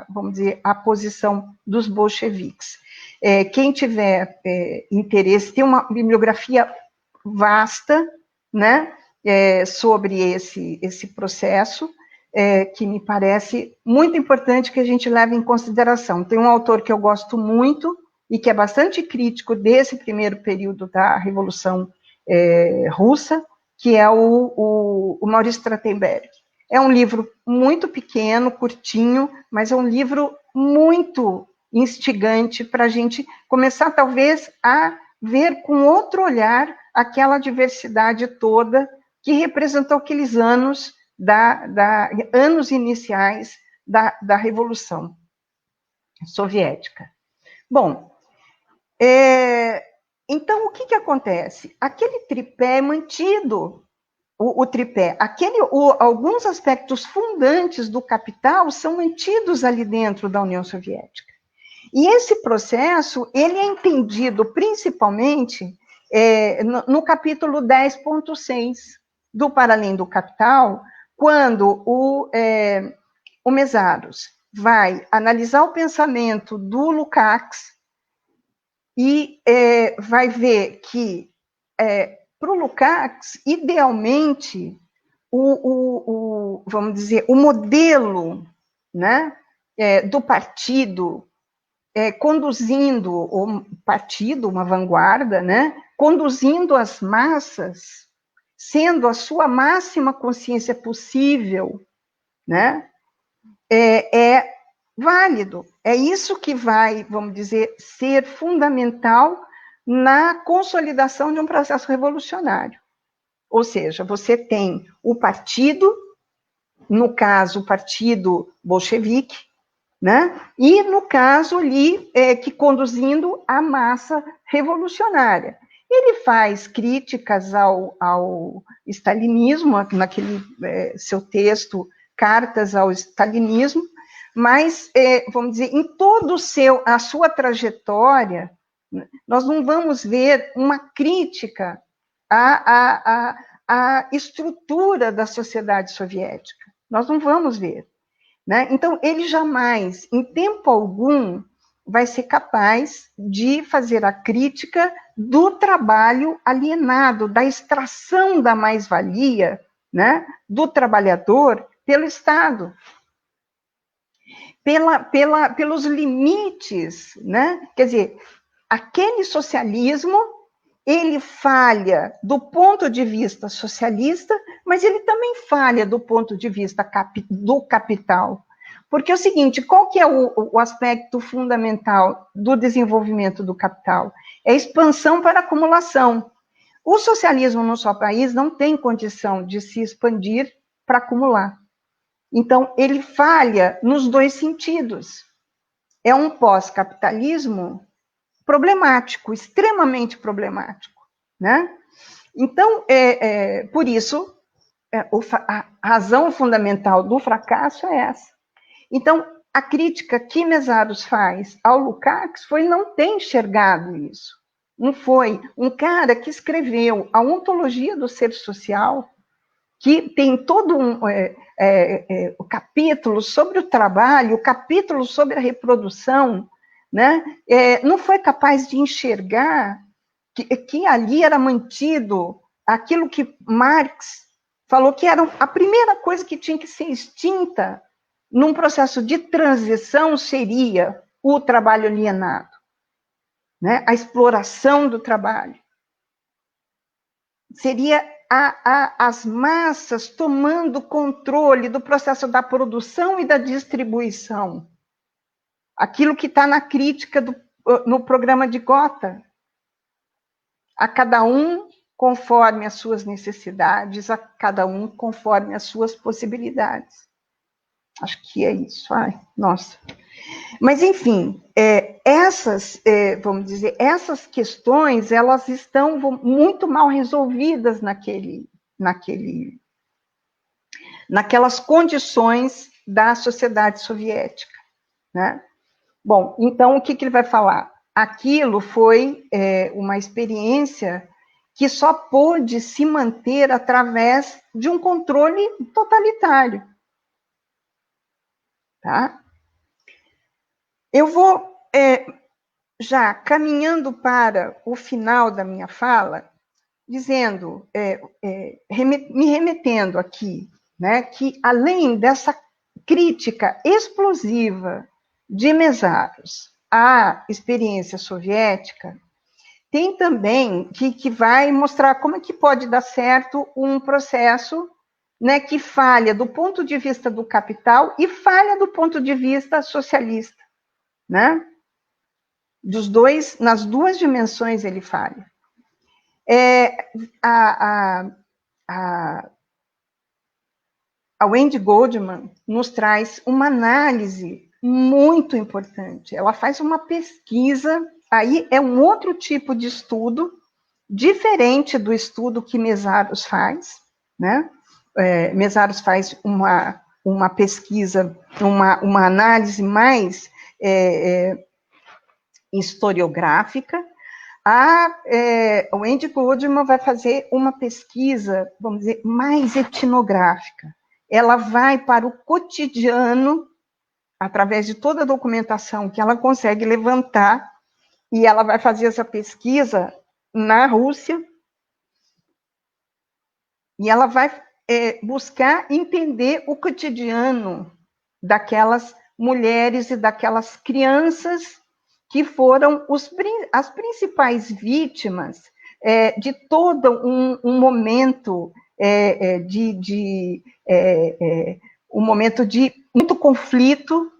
vamos dizer, a posição dos bolcheviques. Quem tiver interesse, tem uma bibliografia vasta, né, sobre esse processo, que me parece muito importante que a gente leve em consideração. Tem um autor que eu gosto muito e que é bastante crítico desse primeiro período da Revolução Russa, que é o Maurício Trachtenberg. É um livro muito pequeno, curtinho, mas é um livro muito instigante para a gente começar, talvez, a ver com outro olhar aquela diversidade toda que representou aqueles anos, anos iniciais da Revolução Soviética. Bom, então, o que acontece? Aquele tripé é mantido, o tripé, alguns aspectos fundantes do capital são mantidos ali dentro da União Soviética. E esse processo, ele é entendido principalmente no capítulo 10.6 do Para Além do Capital, quando o Mesaros vai analisar o pensamento do Lukács e vai ver que, para o Lukács, idealmente, vamos dizer, o modelo, né, do partido conduzindo o partido, uma vanguarda, né, conduzindo as massas, sendo a sua máxima consciência possível, né, é válido. É isso que vai, vamos dizer, ser fundamental na consolidação de um processo revolucionário. Ou seja, você tem o partido, no caso, o partido bolchevique, né? E, no caso ali, que conduzindo a massa revolucionária. Ele faz críticas ao stalinismo, naquele seu texto, Cartas ao Stalinismo, mas, vamos dizer, em toda a sua trajetória, nós não vamos ver uma crítica à estrutura da sociedade soviética. Nós não vamos ver. Né? Então, ele jamais, em tempo algum, vai ser capaz de fazer a crítica do trabalho alienado, da extração da mais-valia, né, do trabalhador pelo Estado. Pelos limites, né? Quer dizer, aquele socialismo, ele falha do ponto de vista socialista, mas ele também falha do ponto de vista do capital. Porque é o seguinte, qual que é o aspecto fundamental do desenvolvimento do capital? É a expansão para acumulação. O socialismo no seu país não tem condição de se expandir para acumular. Então, ele falha nos dois sentidos. É um pós-capitalismo problemático, extremamente problemático, né? Então, por isso, a razão fundamental do fracasso é essa. Então, a crítica que Mesaros faz ao Lukács foi não ter enxergado isso. Não foi um cara que escreveu a ontologia do ser social, que tem todo o capítulo sobre o trabalho, o capítulo sobre a reprodução, né? Não foi capaz de enxergar que ali era mantido aquilo que Marx falou que era a primeira coisa que tinha que ser extinta num processo de transição seria o trabalho alienado, né? A exploração do trabalho. Seria as massas tomando controle do processo da produção e da distribuição. Aquilo que está na crítica no programa de Gotha. A cada um conforme as suas necessidades, a cada um conforme as suas possibilidades. Acho que é isso. Ai, nossa. Mas, enfim, vamos dizer, essas questões, elas estão muito mal resolvidas naquelas condições da sociedade soviética, né? Bom, então o que ele vai falar? Aquilo foi uma experiência que só pôde se manter através de um controle totalitário. Tá? Eu vou, já caminhando para o final da minha fala, dizendo, me remetendo aqui, né, que além dessa crítica explosiva de Mésaros à experiência soviética, tem também que vai mostrar como é que pode dar certo um processo, né, que falha do ponto de vista do capital e falha do ponto de vista socialista, né? Dos dois, nas duas dimensões ele falha. A Wendy Goldman nos traz uma análise muito importante. Ela faz uma pesquisa, aí é um outro tipo de estudo, diferente do estudo que Mésaros faz, né? Mésaros faz uma pesquisa, uma análise mais historiográfica. A Wendy Goldman vai fazer uma pesquisa, vamos dizer, mais etnográfica. Ela vai para o cotidiano, através de toda a documentação que ela consegue levantar, e ela vai fazer essa pesquisa na Rússia, e ela vai buscar entender o cotidiano daquelas mulheres e daquelas crianças que foram as principais vítimas de todo um momento um momento de muito conflito.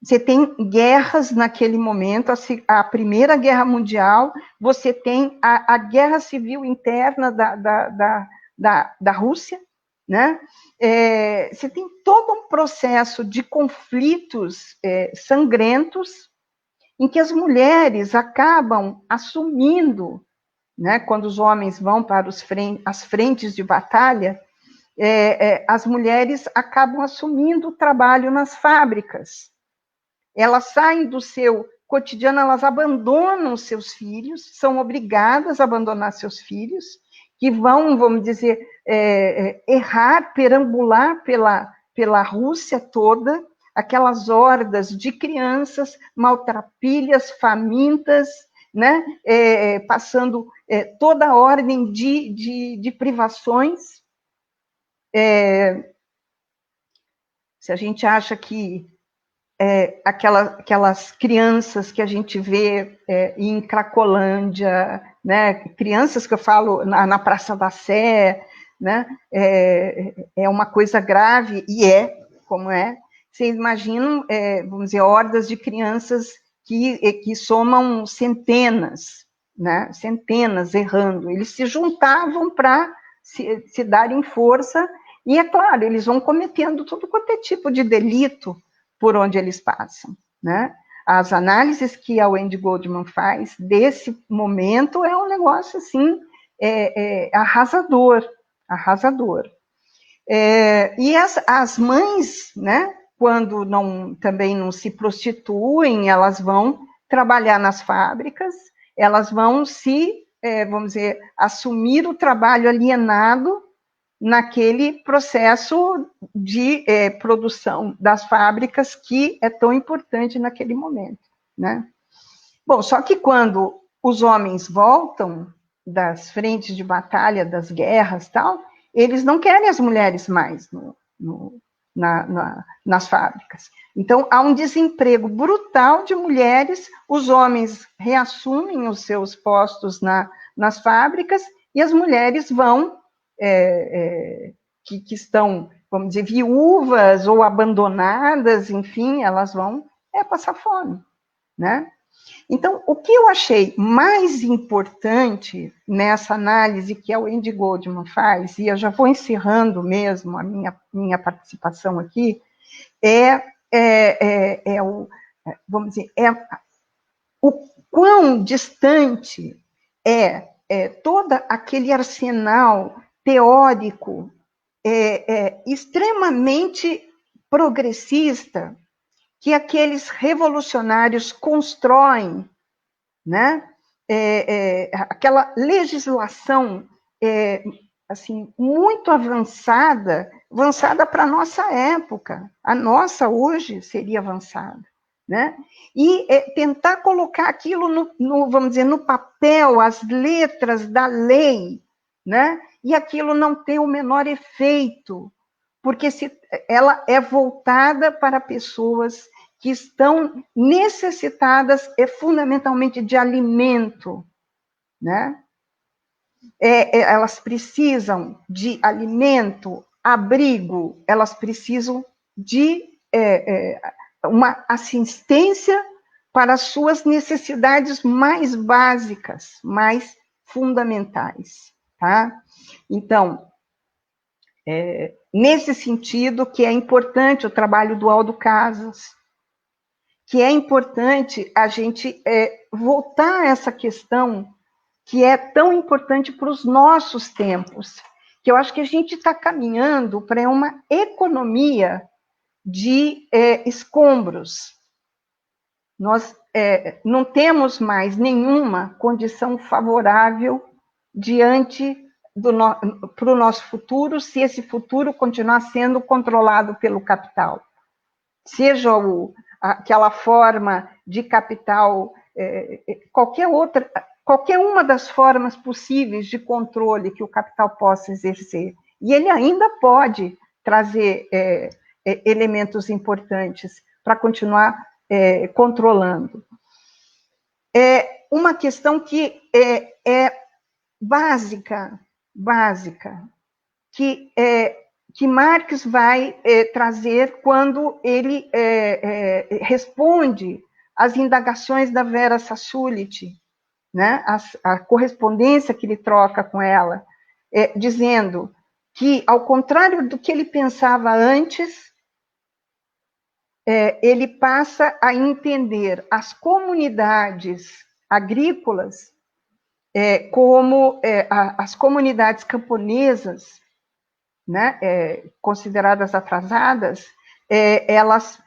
Você tem guerras naquele momento, a Primeira Guerra Mundial, você tem a guerra civil interna da Rússia, né? Você tem todo um processo de conflitos sangrentos, em que as mulheres acabam assumindo, né, quando os homens vão para as frentes de batalha, as mulheres acabam assumindo o trabalho nas fábricas. Elas saem do seu cotidiano, elas abandonam seus filhos, são obrigadas a abandonar seus filhos, que vão, vamos dizer, errar, perambular pela Rússia toda, aquelas hordas de crianças maltrapilhas, famintas, né, passando toda a ordem de privações. Se a gente acha que aquelas crianças que a gente vê em Cracolândia, né, crianças que eu falo na Praça da Sé, né, é uma coisa grave, e como é. Vocês imaginam, vamos dizer, hordas de crianças que somam centenas, né, centenas errando. Eles se juntavam para se darem força, e, é claro, eles vão cometendo todo quanto é tipo de delito por onde eles passam, né? As análises que a Wendy Goldman faz desse momento é um negócio, assim, arrasador, arrasador. E as mães, né, quando também não se prostituem, elas vão trabalhar nas fábricas, elas vão vamos dizer, assumir o trabalho alienado naquele processo de produção das fábricas que é tão importante naquele momento, né? Bom, só que quando os homens voltam das frentes de batalha, das guerras, tal, eles não querem as mulheres mais nas fábricas. Então, há um desemprego brutal de mulheres, os homens reassumem os seus postos nas fábricas, e as mulheres vão que estão, vamos dizer, viúvas ou abandonadas, enfim, elas vão passar fome, né? Então, o que eu achei mais importante nessa análise que a Wendy Goldman faz, e eu já vou encerrando mesmo a minha participação aqui, vamos dizer, o quão distante todo aquele arsenal teórico extremamente progressista que aqueles revolucionários constroem, né? Aquela legislação assim, muito avançada para a nossa época. A nossa hoje seria avançada, né? E tentar colocar aquilo vamos dizer, no papel, as letras da lei, né? E aquilo não ter o menor efeito, porque ela é voltada para pessoas que estão necessitadas fundamentalmente de alimento, né? Elas precisam de alimento, abrigo, elas precisam de uma assistência para as suas necessidades mais básicas, mais fundamentais, tá? Então, nesse sentido que é importante o trabalho do Aldo Casas, que é importante a gente voltar a essa questão que é tão importante para os nossos tempos, que eu acho que a gente está caminhando para uma economia de escombros. Nós não temos mais nenhuma condição favorável diante para o nosso futuro, se esse futuro continuar sendo controlado pelo capital. Seja aquela forma de capital, qualquer uma das formas possíveis de controle que o capital possa exercer. E ele ainda pode trazer elementos importantes para continuar controlando. Uma questão que é básica, que Marx vai trazer quando ele responde às indagações da Vera Sassulit, né? A correspondência que ele troca com ela, dizendo que, ao contrário do que ele pensava antes, ele passa a entender as comunidades agrícolas como as comunidades camponesas, né, consideradas atrasadas, elas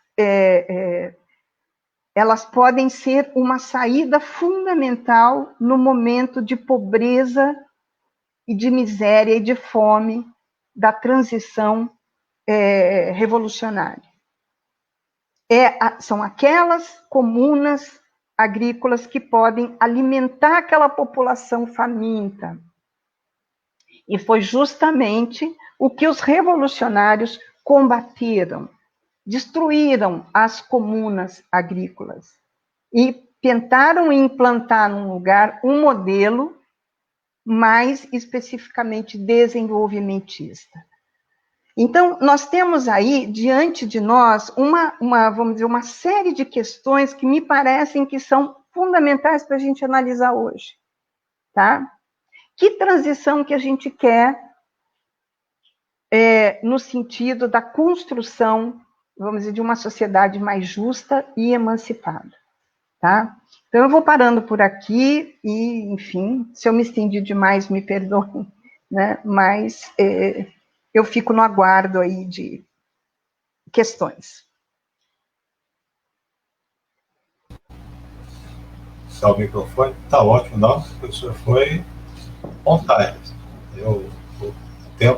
podem ser uma saída fundamental no momento de pobreza e de miséria e de fome da transição revolucionária. São aquelas comunas agrícolas que podem alimentar aquela população faminta. E foi justamente o que os revolucionários combateram. Destruíram as comunas agrícolas e tentaram implantar num lugar um modelo mais especificamente desenvolvimentista. Então, nós temos aí, diante de nós, vamos dizer, uma série de questões que me parecem que são fundamentais para a gente analisar hoje, tá? Que transição que a gente quer no sentido da construção, vamos dizer, de uma sociedade mais justa e emancipada, tá? Então, eu vou parando por aqui e, enfim, se eu me estendi demais, me perdoem, né? Mas eu fico no aguardo aí de questões. Tá, o microfone está ótimo, não? O professor foi on time.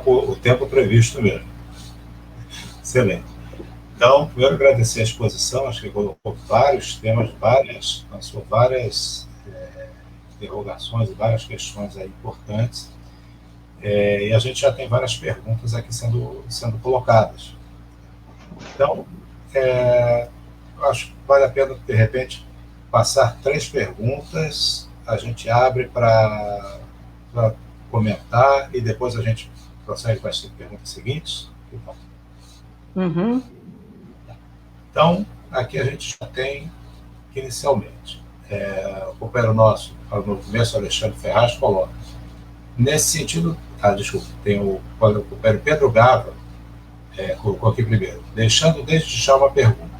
O tempo previsto mesmo. Excelente. Então, primeiro agradecer a exposição, acho que colocou vários temas, lançou várias interrogações e várias questões aí importantes, e a gente já tem várias perguntas aqui sendo colocadas. Então, acho que vale a pena, de repente, passar 3 perguntas, a gente abre para comentar e depois a gente prossegue com as perguntas seguintes. Uhum. Então, aqui a gente já tem, inicialmente, o companheiro nosso, no começo, Alexandre Ferraz, coloca. Nesse sentido, tem o companheiro Pedro Gava, colocou aqui primeiro, deixando desde já uma pergunta.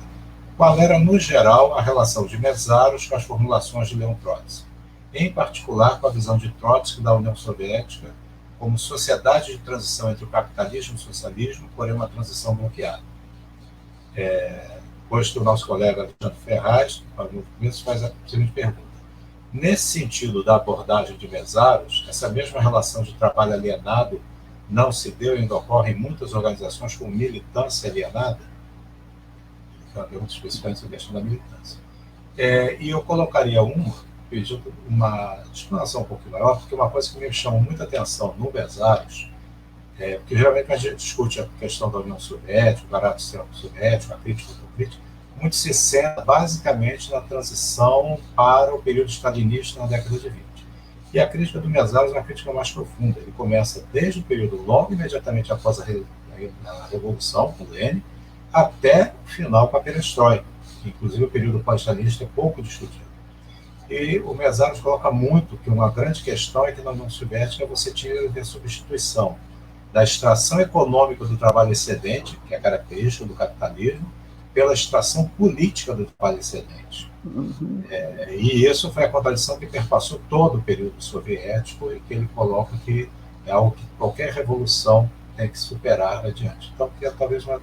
Qual era, no geral, a relação de Mészáros com as formulações de Leon Trotsky, em particular com a visão de Trotsky da União Soviética como sociedade de transição entre o capitalismo e o socialismo, porém uma transição bloqueada? posto que o nosso colega Alexandre Ferraz, no começo, faz a seguinte pergunta. Nesse sentido da abordagem de Mesaros, essa mesma relação de trabalho alienado não se deu e ainda ocorre em muitas organizações com militância alienada? É uma pergunta específica sobre a questão da militância. E eu colocaria pedindo uma explanação um pouco maior, porque uma coisa que me chama muita atenção no Mesaros, porque geralmente a gente discute a questão da União Soviética, o caráter soviético, a crítica, autocrítica, muito se centra basicamente na transição para o período stalinista na década de 20. E a crítica do Mesaros é uma crítica mais profunda. Ele começa desde o período logo imediatamente após a Revolução, com Lenin, até o final com a Perestroika. Inclusive o período pós-stalinista é pouco discutido. E o Mesaros coloca muito que uma grande questão é que na União Soviética você tinha a substituição da extração econômica do trabalho excedente, que é característica do capitalismo, pela extração política do trabalho excedente. E isso foi a contradição que perpassou todo o período soviético e que ele coloca que é algo que qualquer revolução tem que superar adiante. Então, queria talvez uma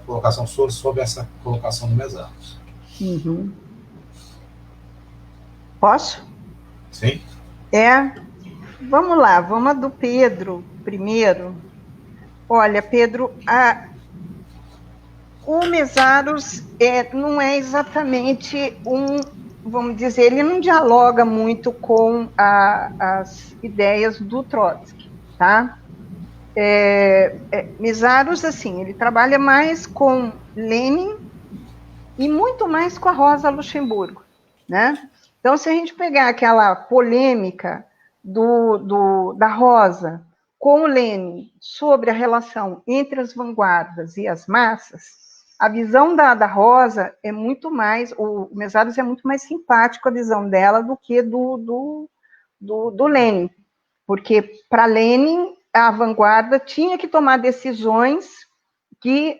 colocação sobre essa colocação do Mesaros. Posso? Sim. Vamos lá, vamos a do Pedro primeiro. Olha, Pedro, o Mesaros não é exatamente vamos dizer, ele não dialoga muito com as ideias do Trotsky, tá? Mesaros, assim, ele trabalha mais com Lenin e muito mais com a Rosa Luxemburgo, né? Então, se a gente pegar aquela polêmica da Rosa com o Lenin sobre a relação entre as vanguardas e as massas, a visão da Rosa é muito mais, o Mesaros é muito mais simpático a visão dela do que do Lenin, porque para Lenin a vanguarda tinha que tomar decisões que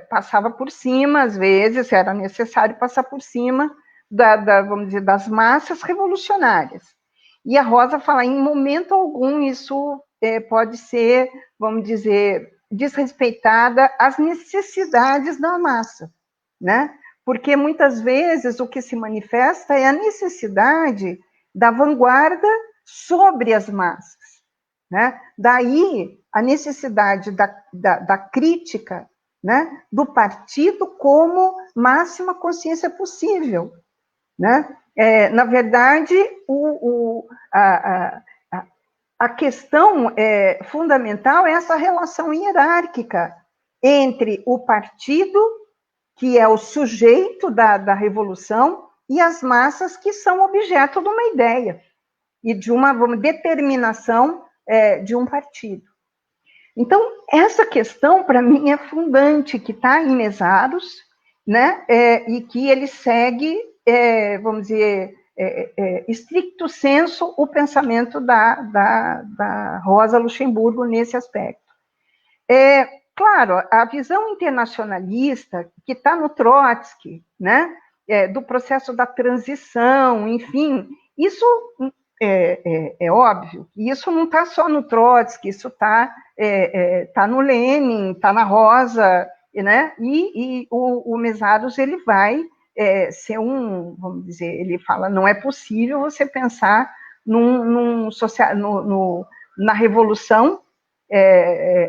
passava por cima, às vezes era necessário passar por cima vamos dizer, das massas revolucionárias. E a Rosa fala, em momento algum isso pode ser, vamos dizer, desrespeitada às necessidades da massa, né? Porque muitas vezes o que se manifesta é a necessidade da vanguarda sobre as massas, né? Daí a necessidade da crítica, né, do partido como máxima consciência possível, né? Na verdade, a questão fundamental é essa relação hierárquica entre o partido, que é o sujeito da revolução, e as massas, que são objeto de uma ideia e de uma determinação de um partido. Então, essa questão, para mim, é fundante, que está em Mesaros, né? E que ele segue, vamos dizer, stricto sensu, o pensamento da Rosa Luxemburgo nesse aspecto. Claro, a visão internacionalista que está no Trotsky, né? Do processo da transição, enfim, isso é óbvio. E isso não está só no Trotsky, isso está no Lenin, está na Rosa, né? E o Mesaros, ele vai ser vamos dizer, ele fala, não é possível você pensar na revolução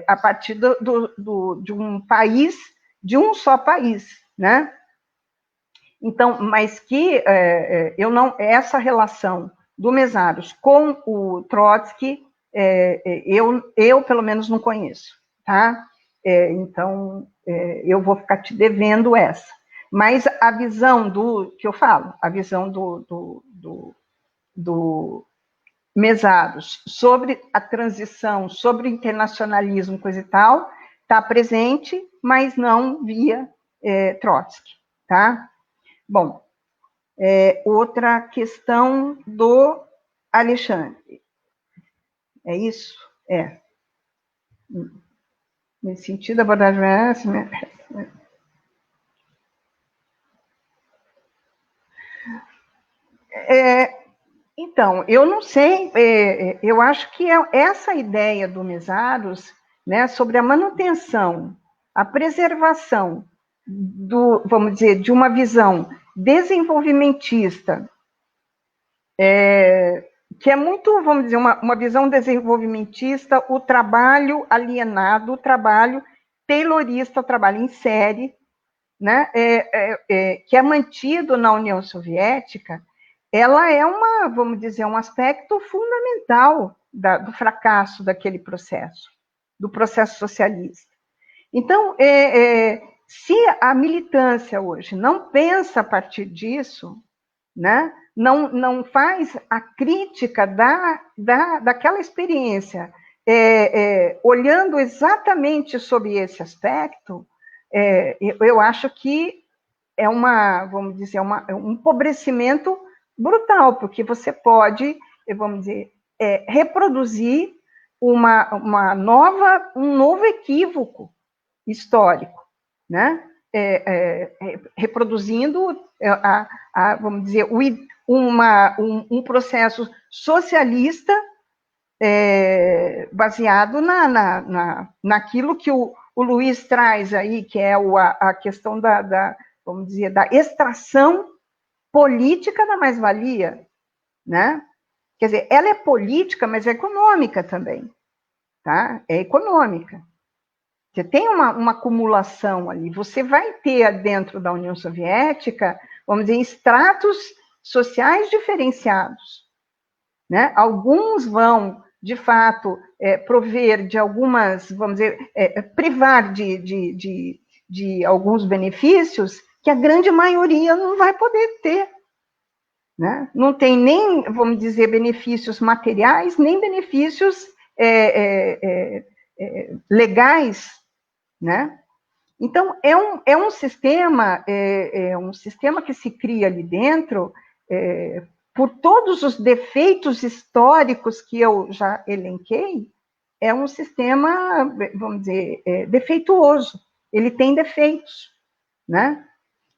a partir de um país, de um só país, né? Então, mas que essa relação do Mesaros com o Trotsky, eu pelo menos não conheço, tá? Então, eu vou ficar te devendo essa. Mas a visão que eu falo, a visão do Mesaros sobre a transição, sobre o internacionalismo, coisa e tal, está presente, mas não via Trotsky, tá? Bom, outra questão do Alexandre. É isso? Nesse sentido, a abordagem é essa. Então, eu não sei, eu acho que essa ideia do Mesaros, né, sobre a manutenção, a preservação vamos dizer, de uma visão desenvolvimentista, que é muito, vamos dizer, uma visão desenvolvimentista, o trabalho alienado, o trabalho taylorista, o trabalho em série, né, que é mantido na União Soviética, ela é vamos dizer, um aspecto fundamental do fracasso daquele processo, do processo socialista. Então, se a militância hoje não pensa a partir disso, né, não faz a crítica daquela experiência, olhando exatamente sobre esse aspecto, eu acho que vamos dizer, um empobrecimento brutal, porque você pode, vamos dizer, reproduzir um novo equívoco histórico, né? Reproduzindo, vamos dizer, um processo socialista baseado naquilo que o Luiz traz aí, que é a questão vamos dizer, da extração política da mais-valia, né? Quer dizer, ela é política, mas é econômica também, tá? É econômica. Você tem uma acumulação ali. Você vai ter dentro da União Soviética, vamos dizer, estratos sociais diferenciados, né? Alguns vão, de fato, prover de algumas, vamos dizer, privar de alguns benefícios que a grande maioria não vai poder ter, né? Não tem nem, vamos dizer, benefícios materiais, nem benefícios legais, né? Então, é um sistema que se cria ali dentro, por todos os defeitos históricos que eu já elenquei, é um sistema, vamos dizer, defeituoso. Ele tem defeitos, né?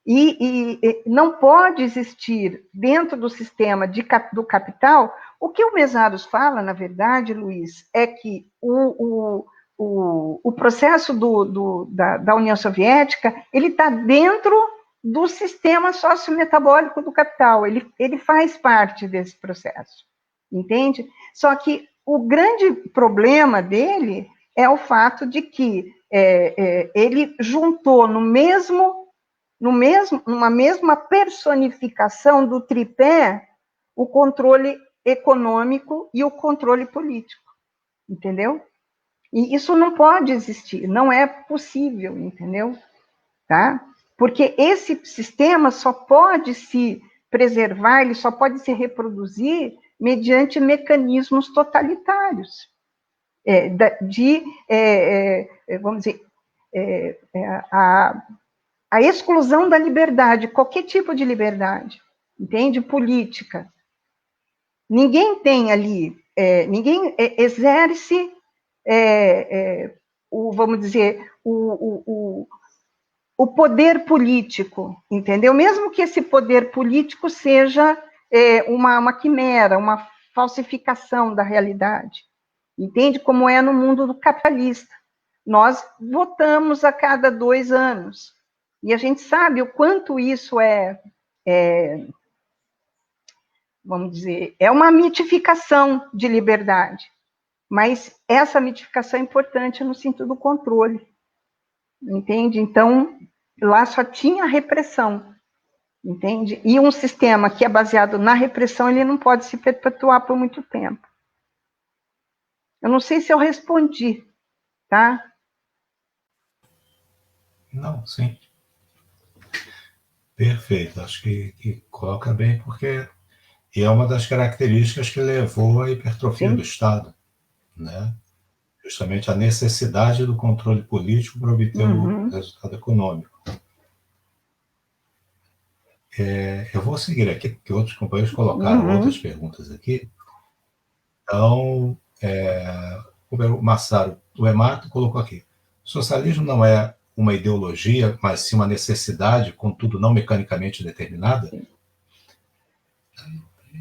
E não pode existir dentro do sistema do capital. O que o Mesaros fala, na verdade, Luiz, é que o processo da União Soviética, ele está dentro do sistema sociometabólico do capital, ele faz parte desse processo, entende? Só que o grande problema dele é o fato de que ele juntou numa mesma personificação do tripé o controle econômico e o controle político, entendeu? E isso não pode existir, não é possível, entendeu? Tá? Porque esse sistema só pode se preservar, ele só pode se reproduzir mediante mecanismos totalitários, vamos dizer, a exclusão da liberdade, qualquer tipo de liberdade, entende? Política. Ninguém tem ali, ninguém exerce, vamos dizer, o poder político, entendeu? Mesmo que esse poder político seja uma quimera, uma falsificação da realidade, entende? Como é no mundo do capitalista. Nós votamos a cada 2 anos, e a gente sabe o quanto isso vamos dizer, é uma mitificação de liberdade, mas essa mitificação é importante no sentido do controle, entende? Então, lá só tinha repressão, entende? E um sistema que é baseado na repressão, ele não pode se perpetuar por muito tempo. Eu não sei se eu respondi, tá? Não, sim. Perfeito. Acho que coloca bem, porque é uma das características que levou à hipertrofia Sim. do Estado, né? Justamente a necessidade do controle político para obter o resultado econômico. Eu vou seguir aqui, porque outros companheiros colocaram outras perguntas aqui. Então, o Massaro, o Emato colocou aqui: o socialismo não é uma ideologia, mas sim uma necessidade, contudo não mecanicamente determinada? Sim.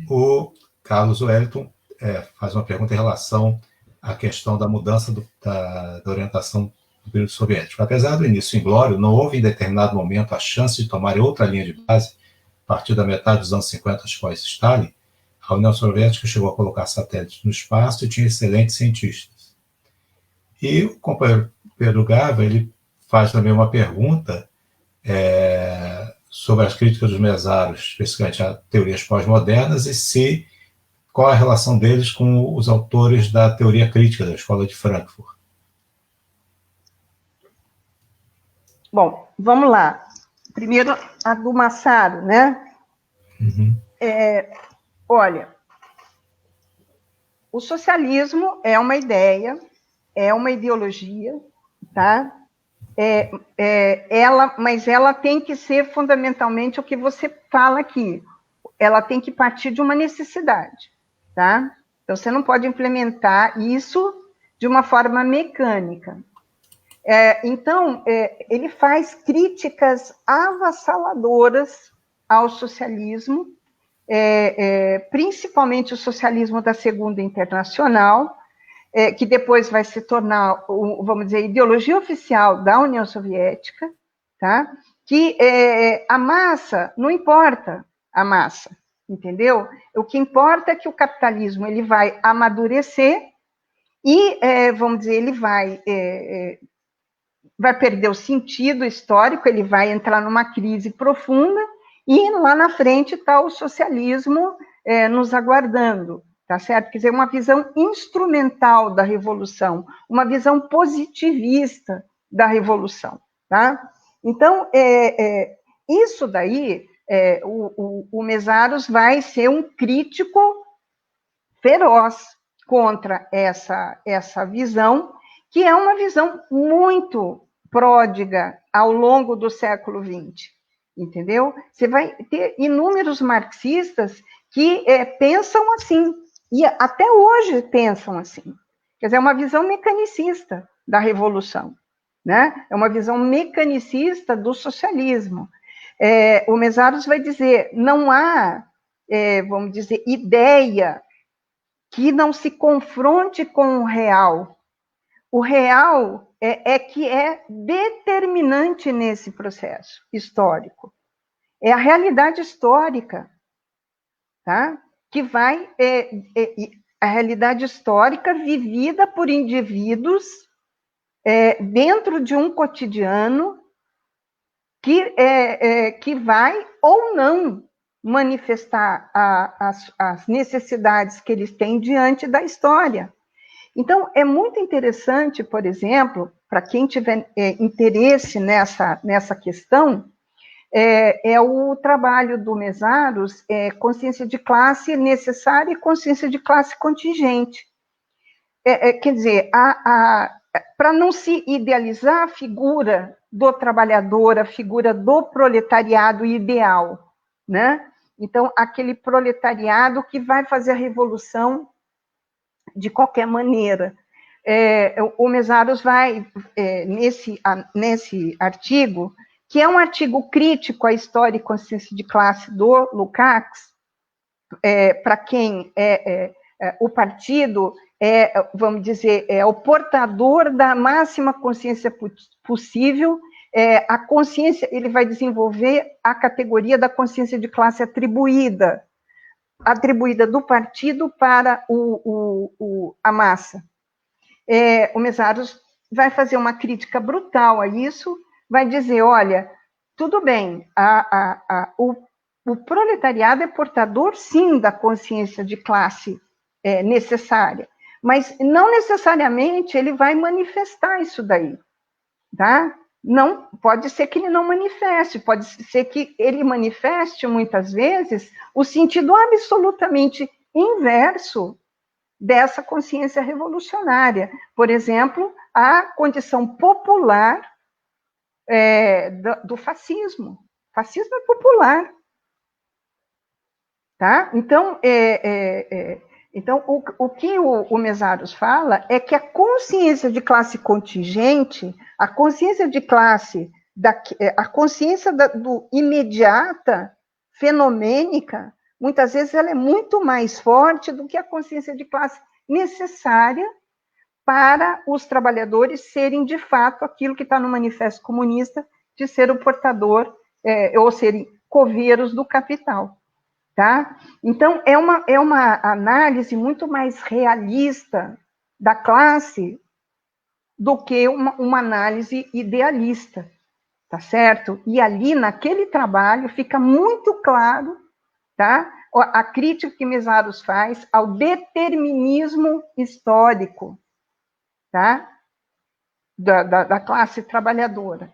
O Carlos Wellington faz uma pergunta em relação à questão da mudança da orientação do período soviético. Apesar do início inglório, não houve em determinado momento a chance de tomar outra linha de base, a partir da metade dos anos 50 após Stalin. A União Soviética chegou a colocar satélites no espaço e tinha excelentes cientistas. E o companheiro Pedro Gava, ele faz também uma pergunta sobre as críticas dos mesários, especificamente a teorias pós-modernas, e qual a relação deles com os autores da teoria crítica da Escola de Frankfurt. Bom, vamos lá. Primeiro, a do Massaro, né? Uhum. Olha, o socialismo é uma ideia, é uma ideologia, tá? Mas ela tem que ser fundamentalmente o que você fala aqui. Ela tem que partir de uma necessidade, tá? Então, você não pode implementar isso de uma forma mecânica. Então, ele faz críticas avassaladoras ao socialismo, principalmente o socialismo da Segunda Internacional, que depois vai se tornar, vamos dizer, ideologia oficial da União Soviética, tá? Que a massa, não importa a massa, entendeu? O que importa é que o capitalismo ele vai amadurecer e, vamos dizer, ele vai perder o sentido histórico, ele vai entrar numa crise profunda e lá na frente está o socialismo nos aguardando, tá certo? Quer dizer, uma visão instrumental da revolução, uma visão positivista da revolução, tá? Então, isso daí, o Mesaros vai ser um crítico feroz contra essa visão, que é uma visão muito pródiga ao longo do século XX, entendeu? Você vai ter inúmeros marxistas que pensam assim, e até hoje pensam assim. Quer dizer, é uma visão mecanicista da revolução, né? É uma visão mecanicista do socialismo. O Mesaros vai dizer, não há, vamos dizer, ideia que não se confronte com o real. O real que é determinante nesse processo histórico. É a realidade histórica, tá? Que vai... a realidade histórica vivida por indivíduos dentro de um cotidiano que vai ou não manifestar as necessidades que eles têm diante da história. Então, é muito interessante, por exemplo, para quem tiver interesse nessa questão, o trabalho do Mesaros, Consciência de Classe Necessária e Consciência de Classe Contingente. Quer dizer, para não se idealizar a figura do trabalhador, a figura do proletariado ideal, né? Então, aquele proletariado que vai fazer a revolução de qualquer maneira. O Mesaros vai, nesse artigo, que é um artigo crítico à história e consciência de classe do Lukács, para quem o partido vamos dizer, o portador da máxima consciência possível, a consciência, ele vai desenvolver a categoria da consciência de classe atribuída do partido para a massa. O Mesaros vai fazer uma crítica brutal a isso, vai dizer, olha, tudo bem, o proletariado é portador, sim, da consciência de classe necessária, mas não necessariamente ele vai manifestar isso daí, tá? Não, pode ser que ele não manifeste, pode ser que ele manifeste, muitas vezes, o sentido absolutamente inverso dessa consciência revolucionária. Por exemplo, a condição popular do fascismo. O fascismo é popular. Tá? Então, então o que o Mesaros fala é que a consciência de classe contingente, a consciência de classe, a consciência do imediata, fenomênica, muitas vezes ela é muito mais forte do que a consciência de classe necessária para os trabalhadores serem, de fato, aquilo que está no Manifesto Comunista, de ser o portador, ou serem coveiros do capital. Tá? Então, é uma análise muito mais realista da classe do que uma análise idealista, tá certo? E ali, naquele trabalho, fica muito claro, tá? A crítica que Mesaros faz ao determinismo histórico, tá? Da classe trabalhadora.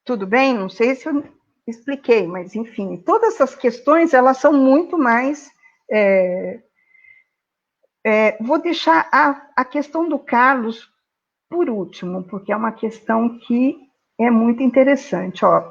Tudo bem? Não sei se eu expliquei, mas, enfim, todas essas questões, elas são muito mais... vou deixar a questão do Carlos por último, porque é uma questão que é muito interessante. Ó,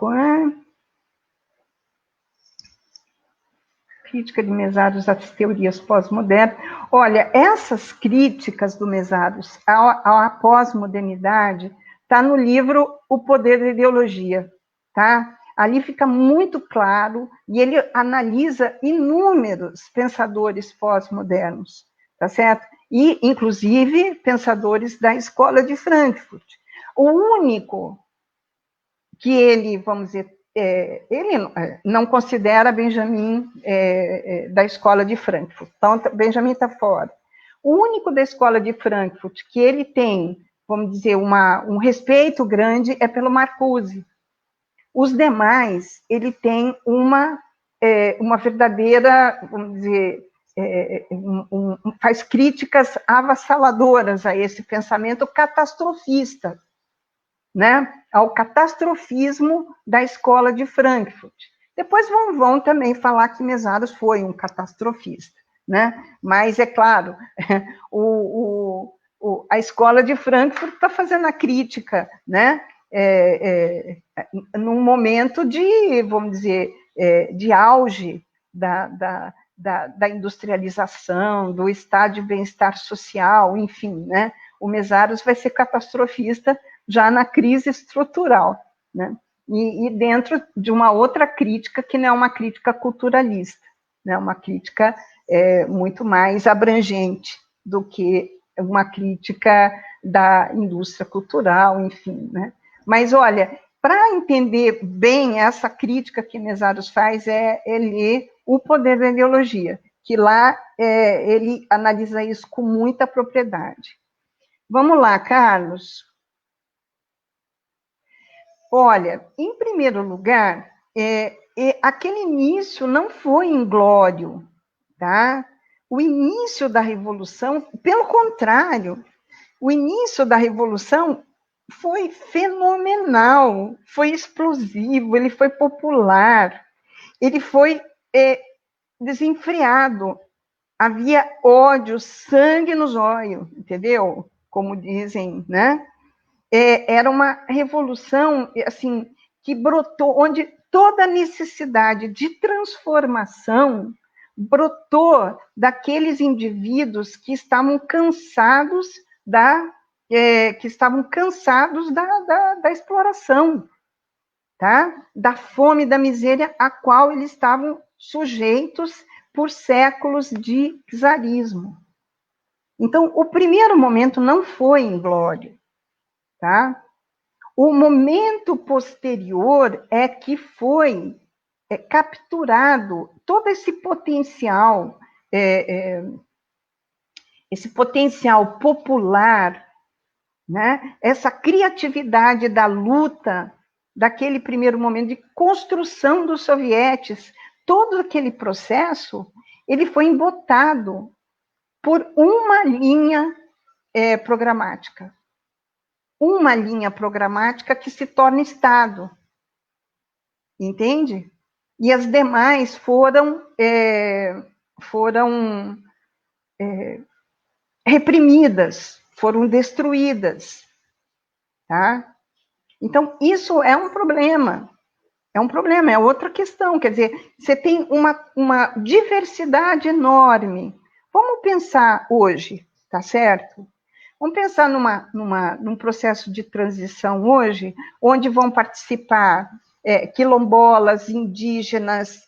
crítica de Mesaros às teorias pós-modernas. Olha, essas críticas do Mesaros à pós-modernidade está no livro O Poder da Ideologia, tá? Ali fica muito claro, e ele analisa inúmeros pensadores pós-modernos, tá certo? E, inclusive, pensadores da Escola de Frankfurt. O único que ele, vamos dizer, ele não considera Benjamin da Escola de Frankfurt, então Benjamin está fora. O único da Escola de Frankfurt que ele tem, vamos dizer, um respeito grande é pelo Marcuse. Os demais, ele tem uma verdadeira, vamos dizer, faz críticas avassaladoras a esse pensamento catastrofista, né, ao catastrofismo da Escola de Frankfurt. Depois vão também falar que Mesaros foi um catastrofista, né, mas, é claro, a Escola de Frankfurt está fazendo a crítica, né, num momento de, vamos dizer, de auge da industrialização, do estado de bem-estar social, enfim, né, o Mesaros vai ser catastrofista já na crise estrutural, né? E dentro de uma outra crítica, que não é uma crítica culturalista, né? Uma crítica muito mais abrangente do que uma crítica da indústria cultural, enfim, né? Mas, olha, para entender bem essa crítica que Mesaros faz, é ler O Poder da Ideologia, que lá ele analisa isso com muita propriedade. Vamos lá, Carlos. Olha, em primeiro lugar, aquele início não foi inglório, tá? O início da Revolução, pelo contrário, o início da Revolução foi fenomenal, foi explosivo, ele foi popular, ele foi desenfreado, havia ódio, sangue nos olhos, entendeu? Como dizem, né? Era uma revolução, assim, que brotou, onde toda a necessidade de transformação brotou daqueles indivíduos que estavam cansados da exploração, tá? Da fome, da miséria a qual eles estavam sujeitos por séculos de czarismo. Então, o primeiro momento não foi inglório, tá? O momento posterior é que foi capturado todo esse potencial popular, né? Essa criatividade da luta, daquele primeiro momento de construção dos sovietes, todo aquele processo, ele foi embotado por uma linha programática. Uma linha programática que se torna Estado, entende? E as demais foram reprimidas, foram destruídas, tá? Então, isso é um problema, é outra questão, quer dizer, você tem uma diversidade enorme. Vamos pensar hoje, tá certo? Vamos pensar num processo de transição hoje, onde vão participar quilombolas, indígenas,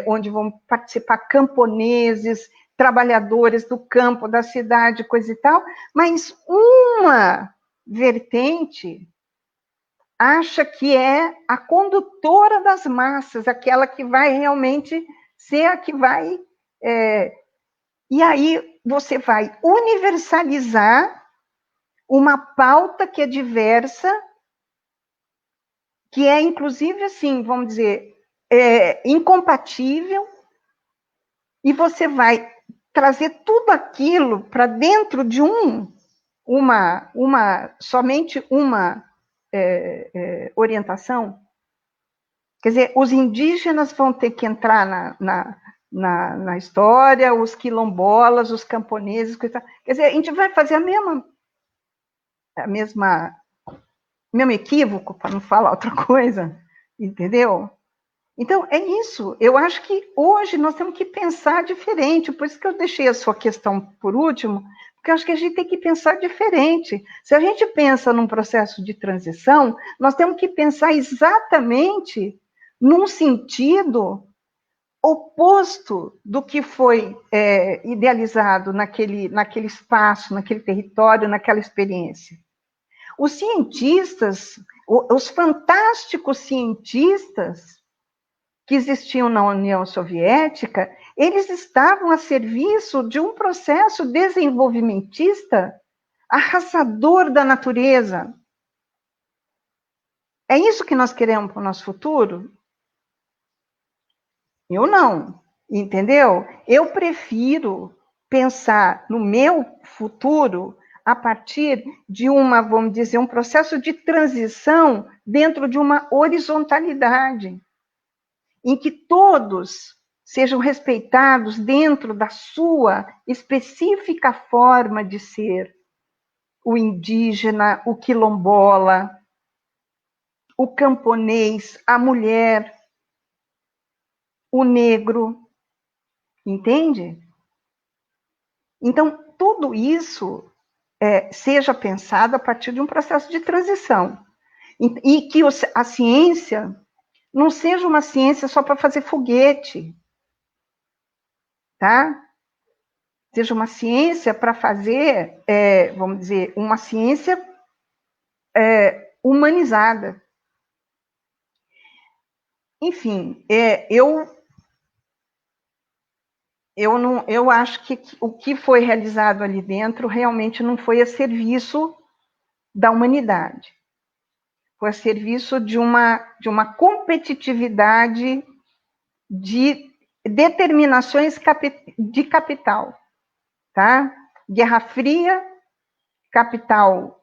onde vão participar camponeses, trabalhadores do campo, da cidade, coisa e tal, mas uma vertente acha que é a condutora das massas, aquela que vai realmente ser a que vai... e aí você vai universalizar uma pauta que é diversa, que é, inclusive, assim, vamos dizer, incompatível, e você vai trazer tudo aquilo para dentro de somente uma orientação. Quer dizer, os indígenas vão ter que entrar na história, os quilombolas, os camponeses, quer dizer, a gente vai fazer o mesmo equívoco, para não falar outra coisa, entendeu? Então, é isso. Eu acho que hoje nós temos que pensar diferente, por isso que eu deixei a sua questão por último, porque eu acho que a gente tem que pensar diferente. Se a gente pensa num processo de transição, nós temos que pensar exatamente num sentido oposto do que foi idealizado naquele espaço, naquele território, naquela experiência. Os cientistas, os fantásticos cientistas que existiam na União Soviética, eles estavam a serviço de um processo desenvolvimentista arrasador da natureza. É isso que nós queremos para o nosso futuro? Eu não, entendeu? Eu prefiro pensar no meu futuro a partir de vamos dizer, um processo de transição dentro de uma horizontalidade, em que todos sejam respeitados dentro da sua específica forma de ser, o indígena, o quilombola, o camponês, a mulher, o negro, entende? Então, tudo isso seja pensado a partir de um processo de transição, e que a ciência não seja uma ciência só para fazer foguete, tá? Seja uma ciência para fazer, vamos dizer, uma ciência humanizada. Enfim, eu acho que o que foi realizado ali dentro realmente não foi a serviço da humanidade. Foi a serviço de uma competitividade de determinações de capital, tá? Guerra Fria, capital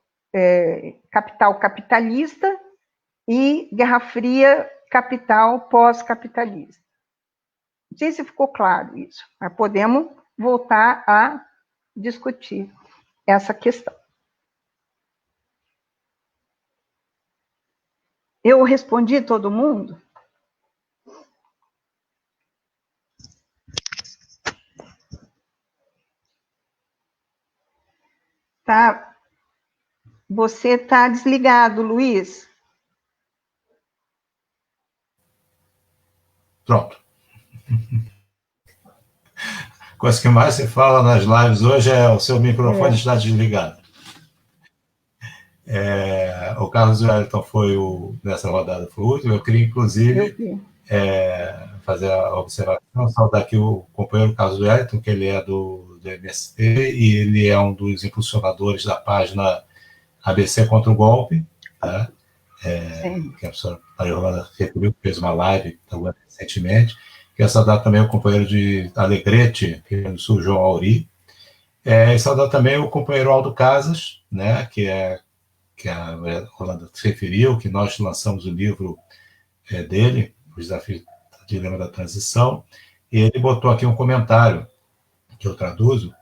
capitalista, e Guerra Fria, capital pós-capitalista. Não sei se ficou claro isso, mas podemos voltar a discutir essa questão. Eu respondi todo mundo? Tá. Você está desligado, Luiz. Pronto. A coisa que mais se fala nas lives hoje é o seu microfone está desligado. O Carlos Wellington nessa rodada foi o último. Eu queria, inclusive, fazer a observação, saudar aqui o companheiro Carlos Wellington, que ele é do MST, e ele é um dos impulsionadores da página ABC contra o Golpe, tá? Que a professora Maria Rolanda referiu, fez uma live recentemente. Quero saudar também o companheiro de Alegrete, Rio Grande do Sul, João Auri. E saudar também o companheiro Aldo Casas, né, que a Rolanda se referiu, que nós lançamos o livro dele, O Desafio do Dilema da Transição, e ele botou aqui um comentário, que eu traduzo: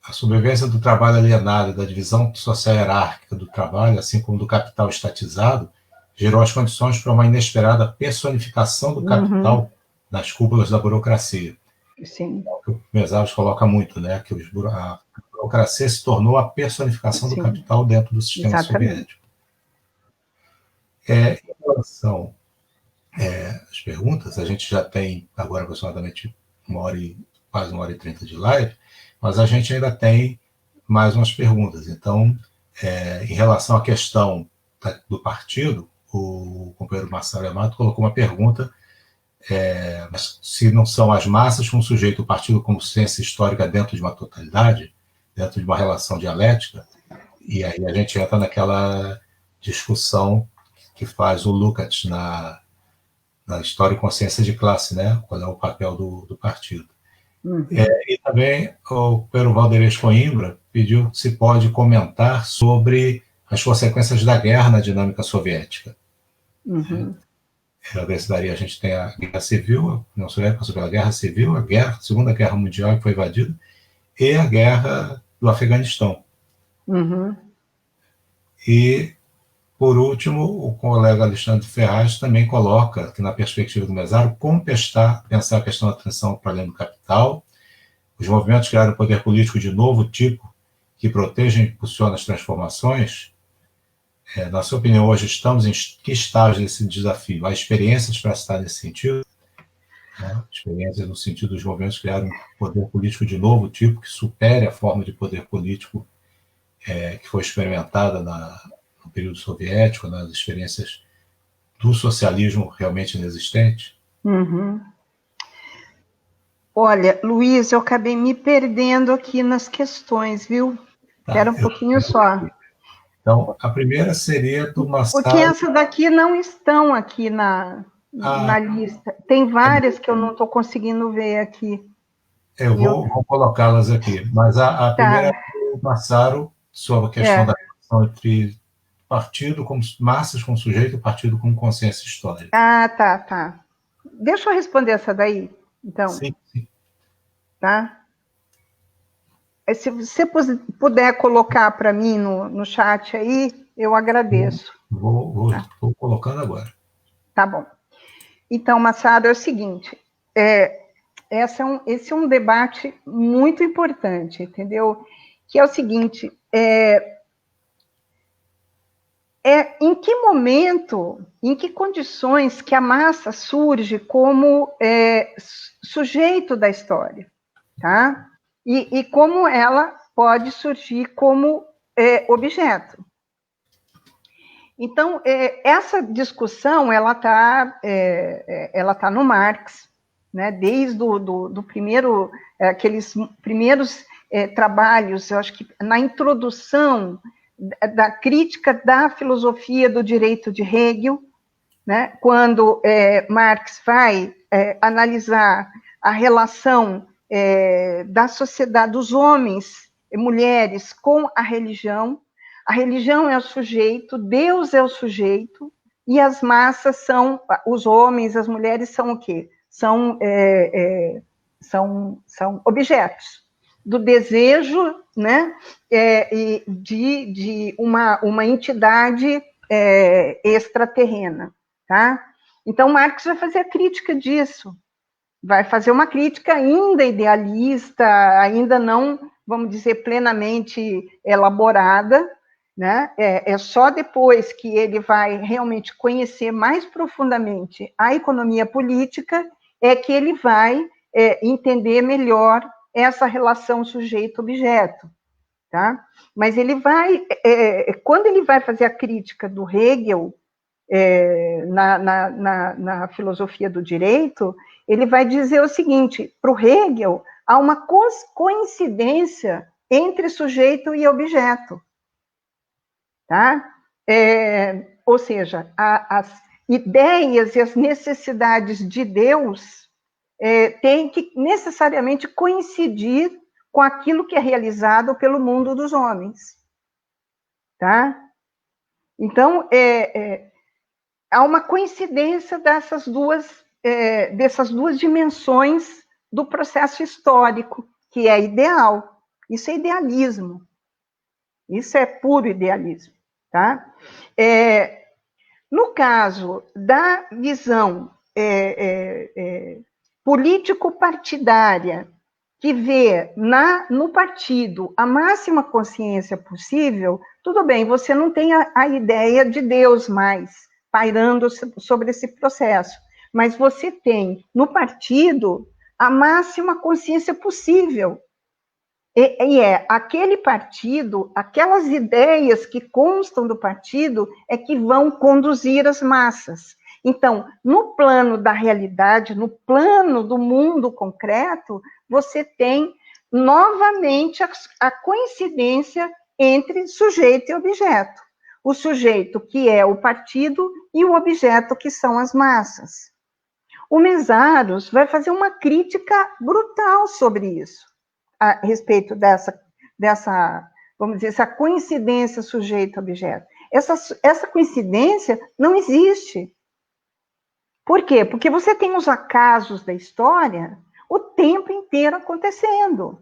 a sobrevivência do trabalho alienado, da divisão social hierárquica do trabalho, assim como do capital estatizado, gerou as condições para uma inesperada personificação do capital nas cúpulas da burocracia. Sim. O Mesaros coloca muito, né, que a burocracia se tornou a personificação do capital dentro do sistema soviético. Em relação às perguntas, a gente já tem agora aproximadamente 1 hora e quase 1h30 de live, mas a gente ainda tem mais umas perguntas. Então, em relação à questão do partido, o companheiro Marcelo Amato colocou uma pergunta, se não são as massas com o sujeito, o partido como ciência histórica dentro de uma totalidade, dentro de uma relação dialética, e aí a gente entra naquela discussão que faz o Lukács na História e Consciência de Classe, né? Qual é o papel do partido. Uhum. E também o Pedro Valderez Coimbra pediu se pode comentar sobre as consequências da guerra na dinâmica soviética. Uhum. A gente tem a Guerra Civil, a União Soviética sobre a Guerra Civil, a Segunda Guerra Mundial que foi invadida, e a Guerra do Afeganistão. Uhum. E, por último, o colega Alexandre Ferraz também coloca que, na perspectiva do Mesáro, como pensar a questão da transição para além do capital. Os movimentos criaram um poder político de novo tipo, que protege e impulsiona as transformações. Na sua opinião, hoje estamos em que estágio desse desafio? Há experiências para estar nesse sentido? Experiências no sentido dos movimentos criaram um poder político de novo tipo, que supere a forma de poder político que foi experimentada no período soviético, nas experiências do socialismo realmente inexistente? Uhum. Olha, Luiz, eu acabei me perdendo aqui nas questões, viu? Espera um pouquinho só. Então, a primeira seria do Massaro. Porque essas daqui não estão aqui na lista. Tem várias que eu não estou conseguindo ver aqui. Eu vou colocá-las aqui. Mas a primeira é do Massaro, sobre a questão da relação entre partido como massas como sujeito e partido como consciência histórica. Ah, tá. Deixa eu responder essa daí, então. Sim. Tá? Se você puder colocar para mim no chat aí, eu agradeço. Vou colocando agora. Tá bom. Então, Massaro, é o seguinte, esse é um debate muito importante, entendeu? Que é o seguinte, em que momento, em que condições que a massa surge como sujeito da história, tá? E como ela pode surgir como objeto. Então, essa discussão, ela tá no Marx, né? Desde do primeiro, aqueles primeiros trabalhos, eu acho que na introdução da crítica da filosofia do direito de Hegel, né? Quando Marx vai analisar a relação da sociedade, dos homens e mulheres com a religião é o sujeito, Deus é o sujeito, e as massas são, os homens, as mulheres são o quê? São objetos do desejo, né, de uma entidade extraterrena, tá? Então, Marx vai fazer a crítica disso, vai fazer uma crítica ainda idealista, ainda não, vamos dizer, plenamente elaborada, né? É só depois que ele vai realmente conhecer mais profundamente a economia política é que ele vai entender melhor essa relação sujeito-objeto, tá? Mas ele vai, quando ele vai fazer a crítica do Hegel na filosofia do direito, ele vai dizer o seguinte, para o Hegel, há uma coincidência entre sujeito e objeto, tá? Ou seja, as ideias e as necessidades de Deus têm que necessariamente coincidir com aquilo que é realizado pelo mundo dos homens, tá? Então, há uma coincidência dessas duas dimensões do processo histórico, que é ideal. Isso é idealismo. Isso é puro idealismo, tá? No caso da visão político-partidária, que vê no partido a máxima consciência possível, tudo bem, você não tem a ideia de Deus mais pairando sobre esse processo, mas você tem no partido a máxima consciência possível. E é aquele partido, aquelas ideias que constam do partido é que vão conduzir as massas. Então, no plano da realidade, no plano do mundo concreto, você tem novamente a coincidência entre sujeito e objeto. O sujeito, que é o partido, e o objeto, que são as massas. O Mesaros vai fazer uma crítica brutal sobre isso, a respeito dessa, vamos dizer, essa coincidência sujeito-objeto. Essa coincidência não existe. Por quê? Porque você tem os acasos da história o tempo inteiro acontecendo,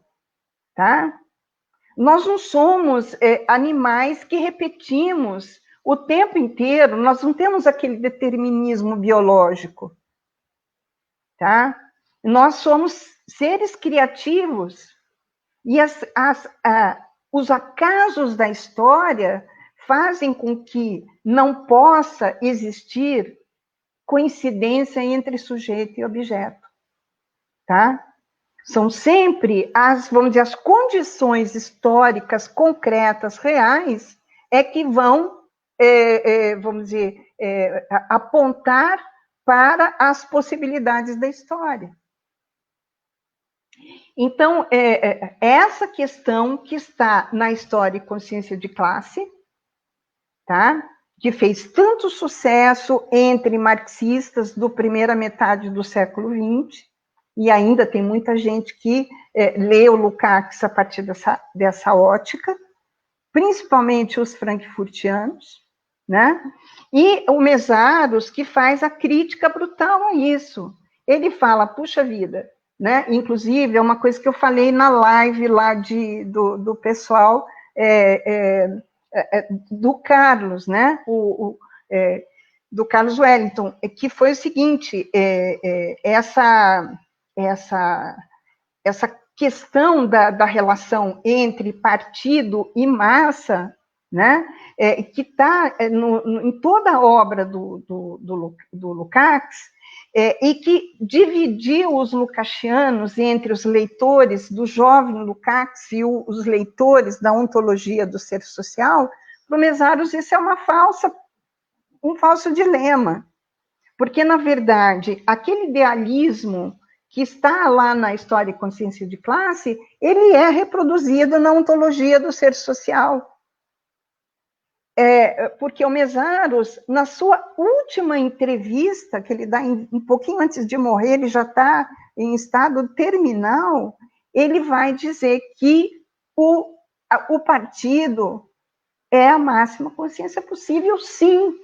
tá? Nós não somos animais que repetimos o tempo inteiro, nós não temos aquele determinismo biológico, tá? Nós somos seres criativos e os acasos da história fazem com que não possa existir coincidência entre sujeito e objeto, tá? São sempre vamos dizer, as condições históricas concretas, reais, é que vão, vamos dizer, apontar para as possibilidades da história. Então, essa questão que está na História e Consciência de Classe, tá? Que fez tanto sucesso entre marxistas do primeira metade do século XX, e ainda tem muita gente que lê o Lukács a partir dessa ótica, principalmente os frankfurtianos, né? E o Mesaros, que faz a crítica brutal a isso. Ele fala, puxa vida, né? Inclusive, é uma coisa que eu falei na live lá do pessoal do Carlos, né? Do Carlos Wellington, que foi o seguinte, essa questão da relação entre partido e massa, né, que está em toda a obra do Lukács, e que dividiu os lukácianos entre os leitores do jovem Lukács e os leitores da ontologia do ser social. Para o Mesaros, isso é um falso dilema, porque, na verdade, aquele idealismo que está lá na História e Consciência de Classe, ele é reproduzido na ontologia do ser social. Porque o Mesaros, na sua última entrevista, que ele dá um pouquinho antes de morrer, ele já está em estado terminal, ele vai dizer que o partido é a máxima consciência possível, sim.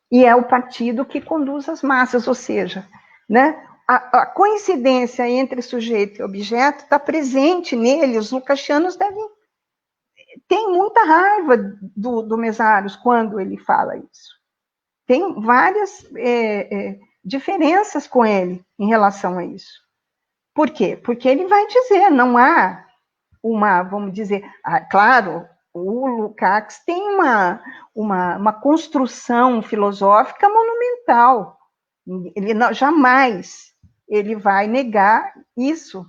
E é o partido que conduz as massas, ou seja, né, a coincidência entre sujeito e objeto está presente nele. Os lukácianos têm muita raiva do Mesaros quando ele fala isso. Tem várias diferenças com ele em relação a isso. Por quê? Porque ele vai dizer, não há vamos dizer, claro, o Lukács tem uma construção filosófica monumental. Ele jamais ele vai negar isso,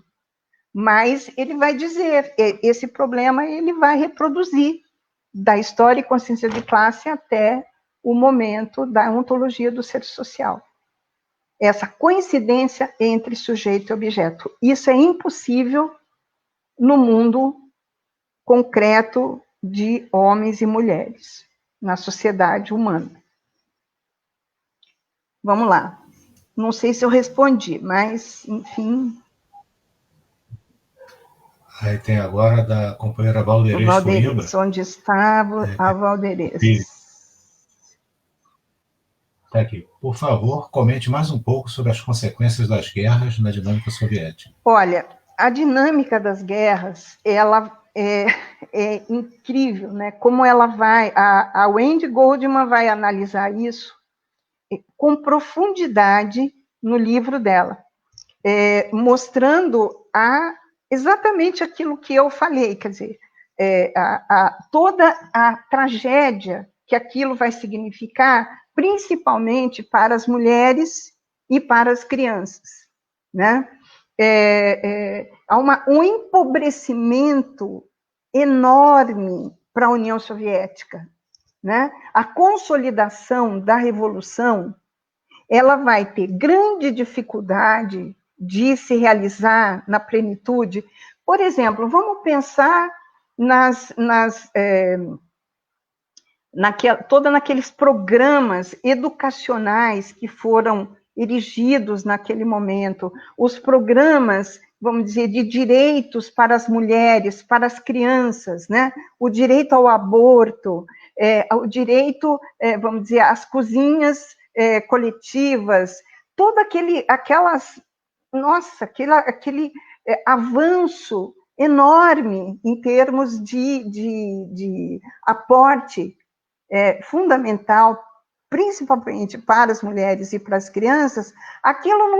mas ele vai dizer, esse problema ele vai reproduzir da História e Consciência de Classe até o momento da ontologia do ser social. Essa coincidência entre sujeito e objeto. Isso é impossível no mundo concreto de homens e mulheres, na sociedade humana. Vamos lá. Não sei se eu respondi, mas, enfim. Aí tem agora da companheira Valderez Fuiba. Onde estava a Valderez? Está aqui. Por favor, comente mais um pouco sobre as consequências das guerras na dinâmica soviética. Olha, a dinâmica das guerras, ela é incrível, né? Como ela vai... A Wendy Goldman vai analisar isso com profundidade no livro dela, mostrando exatamente aquilo que eu falei, quer dizer, toda a tragédia que aquilo vai significar, principalmente para as mulheres e para as crianças, né? Há um empobrecimento enorme para a União Soviética, né? A consolidação da revolução, ela vai ter grande dificuldade de se realizar na plenitude. Por exemplo, vamos pensar naqueles programas educacionais que foram erigidos naquele momento, os programas, vamos dizer, de direitos para as mulheres, para as crianças, né? O direito ao aborto, o direito, vamos dizer, às cozinhas coletivas, todo aquele avanço enorme em termos de aporte fundamental, principalmente para as mulheres e para as crianças, aquilo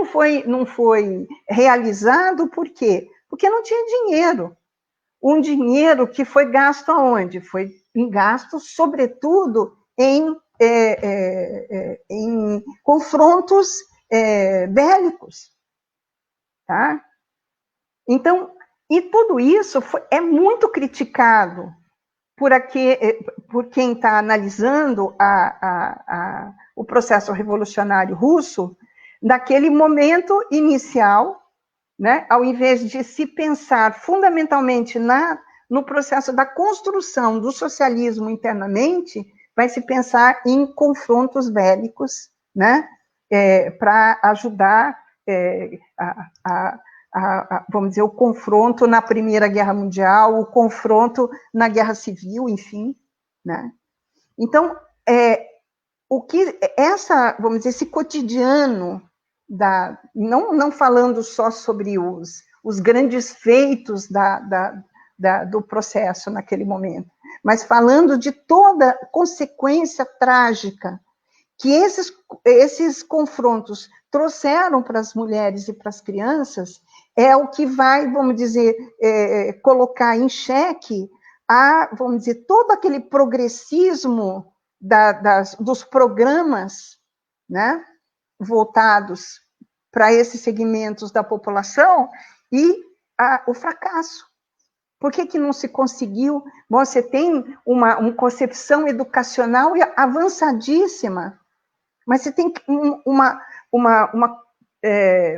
não foi realizado por quê? Porque não tinha dinheiro. Um dinheiro que foi gasto aonde? Foi gasto, sobretudo, em confrontos bélicos. Tá? Então, e tudo isso é muito criticado por quem está analisando o processo revolucionário russo, naquele momento inicial, né, ao invés de se pensar fundamentalmente no processo da construção do socialismo internamente, vai se pensar em confrontos bélicos, né, para ajudar vamos dizer, o confronto na Primeira Guerra Mundial, o confronto na Guerra Civil, enfim, né? Então, vamos dizer, esse cotidiano não falando só sobre os grandes feitos do processo naquele momento, mas falando de toda consequência trágica que esses confrontos trouxeram para as mulheres e para as crianças, é o que vai, vamos dizer, colocar em xeque vamos dizer, todo aquele progressismo dos programas, né, voltados para esses segmentos da população e o fracasso. Por que não se conseguiu? Bom, você tem uma concepção educacional avançadíssima, mas você tem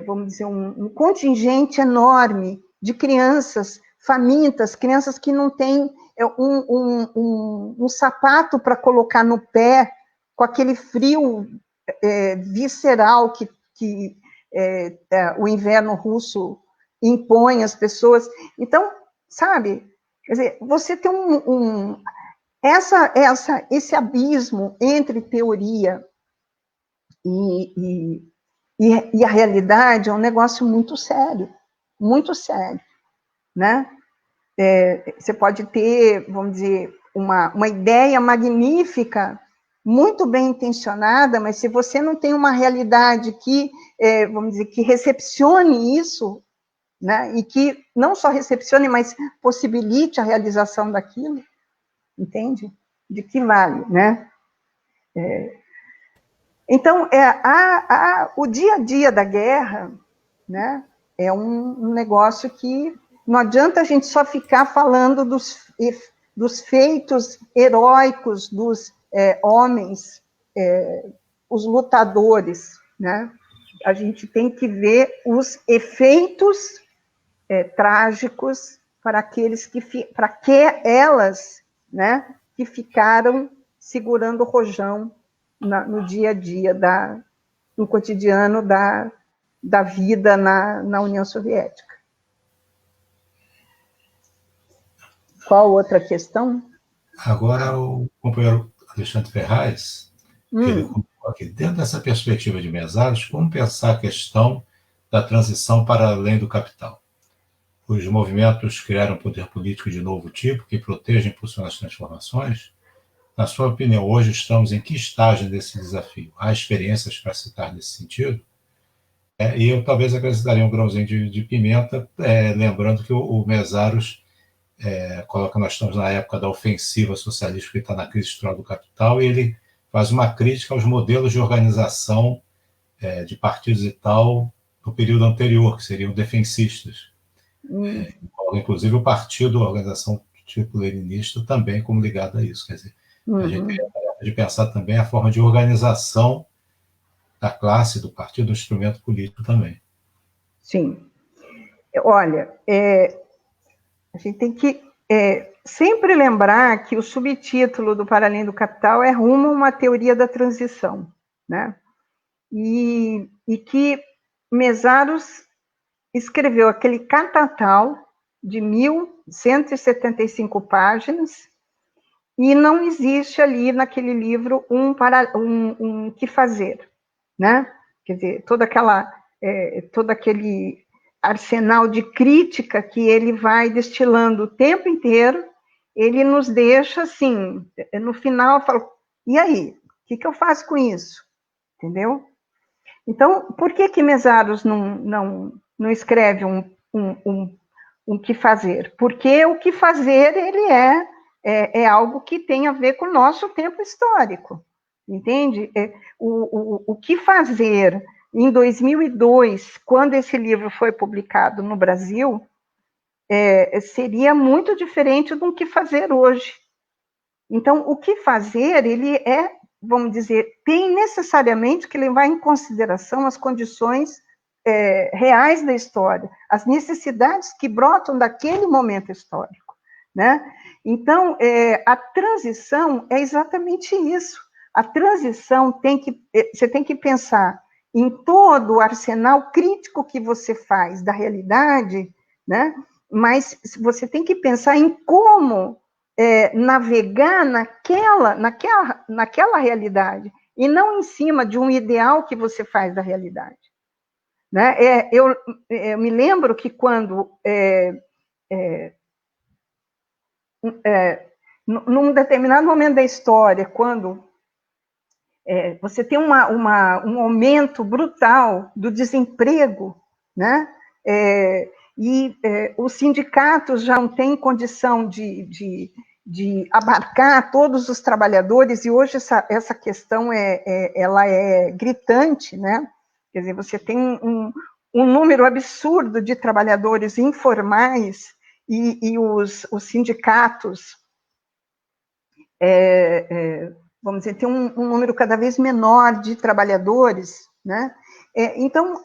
vamos dizer, um contingente enorme de crianças famintas, crianças que não têm um sapato para colocar no pé, com aquele frio visceral que o inverno russo impõe às pessoas. Então, sabe, quer dizer, você tem esse abismo entre teoria e a realidade é um negócio muito sério, né? Você pode ter, vamos dizer, uma ideia magnífica, muito bem intencionada, mas se você não tem uma realidade que, vamos dizer, que recepcione isso, né? E que não só recepcione, mas possibilite a realização daquilo, entende? De que vale, né? Então, o dia a dia da guerra, né, é um negócio que não adianta a gente só ficar falando dos feitos heróicos dos homens, os lutadores, né? A gente tem que ver os efeitos trágicos para elas, né, que ficaram segurando o rojão no dia a dia, no cotidiano da vida na União Soviética. Qual outra questão? Agora, o companheiro Alexandre Ferraz, ele colocou aqui, dentro dessa perspectiva de Mesaros, como pensar a questão da transição para além do capital? Os movimentos criaram um poder político de novo tipo, que protege e impulsiona as transformações? Na sua opinião, hoje estamos em que estágio desse desafio? Há experiências para citar nesse sentido? E eu talvez acrescentaria um grãozinho de pimenta, lembrando que o Mesaros coloca, nós estamos na época da ofensiva socialista, que está na crise estrutural do capital, e ele faz uma crítica aos modelos de organização de partidos e tal, no período anterior, que seriam defensistas. Inclusive o partido, a organização tipo leninista, também como ligada a isso. Quer dizer, a gente tem a tarefa de pensar também a forma de organização da classe, do partido, do instrumento político também. Sim. Olha, a gente tem que sempre lembrar que o subtítulo do Para Além do Capital é Rumo a uma Teoria da Transição, né? E que Mesaros escreveu aquele catatal de 1.175 páginas, e não existe ali naquele livro um que fazer, né? Quer dizer, todo aquele arsenal de crítica que ele vai destilando o tempo inteiro, ele nos deixa assim, no final, fala, e aí? O que eu faço com isso? Entendeu? Então, por que Mesaros não escreve um que fazer? Porque o que fazer, ele é algo que tem a ver com o nosso tempo histórico, entende? O que fazer em 2002, quando esse livro foi publicado no Brasil, seria muito diferente do que fazer hoje. Então, o que fazer, ele vamos dizer, tem necessariamente que levar em consideração as condições reais da história, as necessidades que brotam daquele momento histórico, né? Então, a transição é exatamente isso. A transição você tem que pensar em todo o arsenal crítico que você faz da realidade, né? Mas você tem que pensar em como navegar naquela realidade, e não em cima de um ideal que você faz da realidade. Né? Eu me lembro que quando, num determinado momento da história, quando você tem um aumento brutal do desemprego, né? Os sindicatos já não têm condição de abarcar todos os trabalhadores, e hoje essa questão ela é gritante, né? Quer dizer, você tem um número absurdo de trabalhadores informais, e os sindicatos, vamos dizer, tem um número cada vez menor de trabalhadores, né? Então,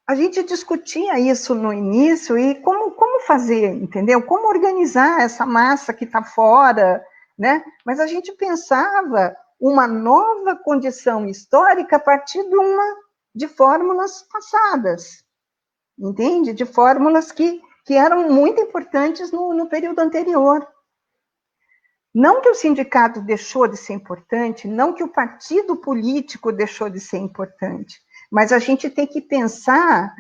a gente discutia isso no início, e como fazer, entendeu? Como organizar essa massa que está fora, né? Mas a gente pensava uma nova condição histórica a partir de fórmulas passadas, entende? De fórmulas que eram muito importantes no período anterior. Não que o sindicato deixou de ser importante, não que o partido político deixou de ser importante, mas a gente tem que pensar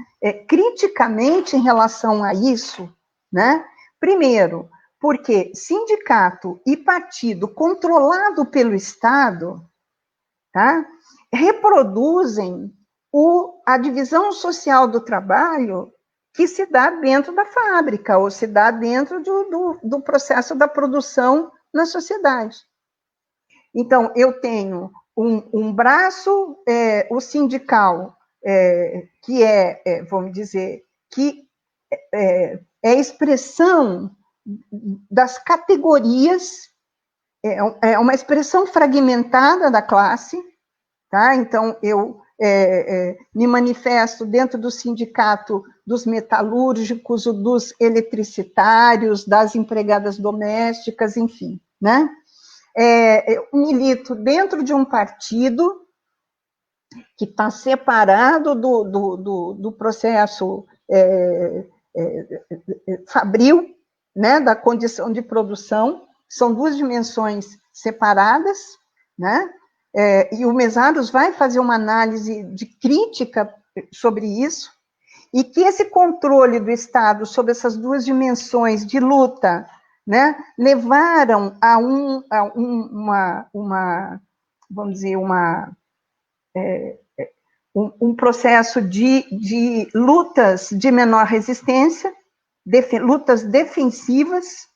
criticamente em relação a isso, né? Primeiro, porque sindicato e partido controlado pelo Estado, tá, reproduzem a divisão social do trabalho que se dá dentro da fábrica, ou se dá dentro do processo da produção na sociedade. Então, eu tenho um braço, o sindical, que vamos dizer, que é expressão das categorias, é uma expressão fragmentada da classe, tá? Então, eu me manifesto dentro do sindicato dos metalúrgicos, dos eletricitários, das empregadas domésticas, enfim, né? Eu milito dentro de um partido que está separado do processo fabril, né, da condição de produção, são duas dimensões separadas, né? E o Mesaros vai fazer uma análise de crítica sobre isso, e que esse controle do Estado sobre essas duas dimensões de luta, né, levaram a vamos dizer, um processo de lutas de menor resistência, lutas defensivas,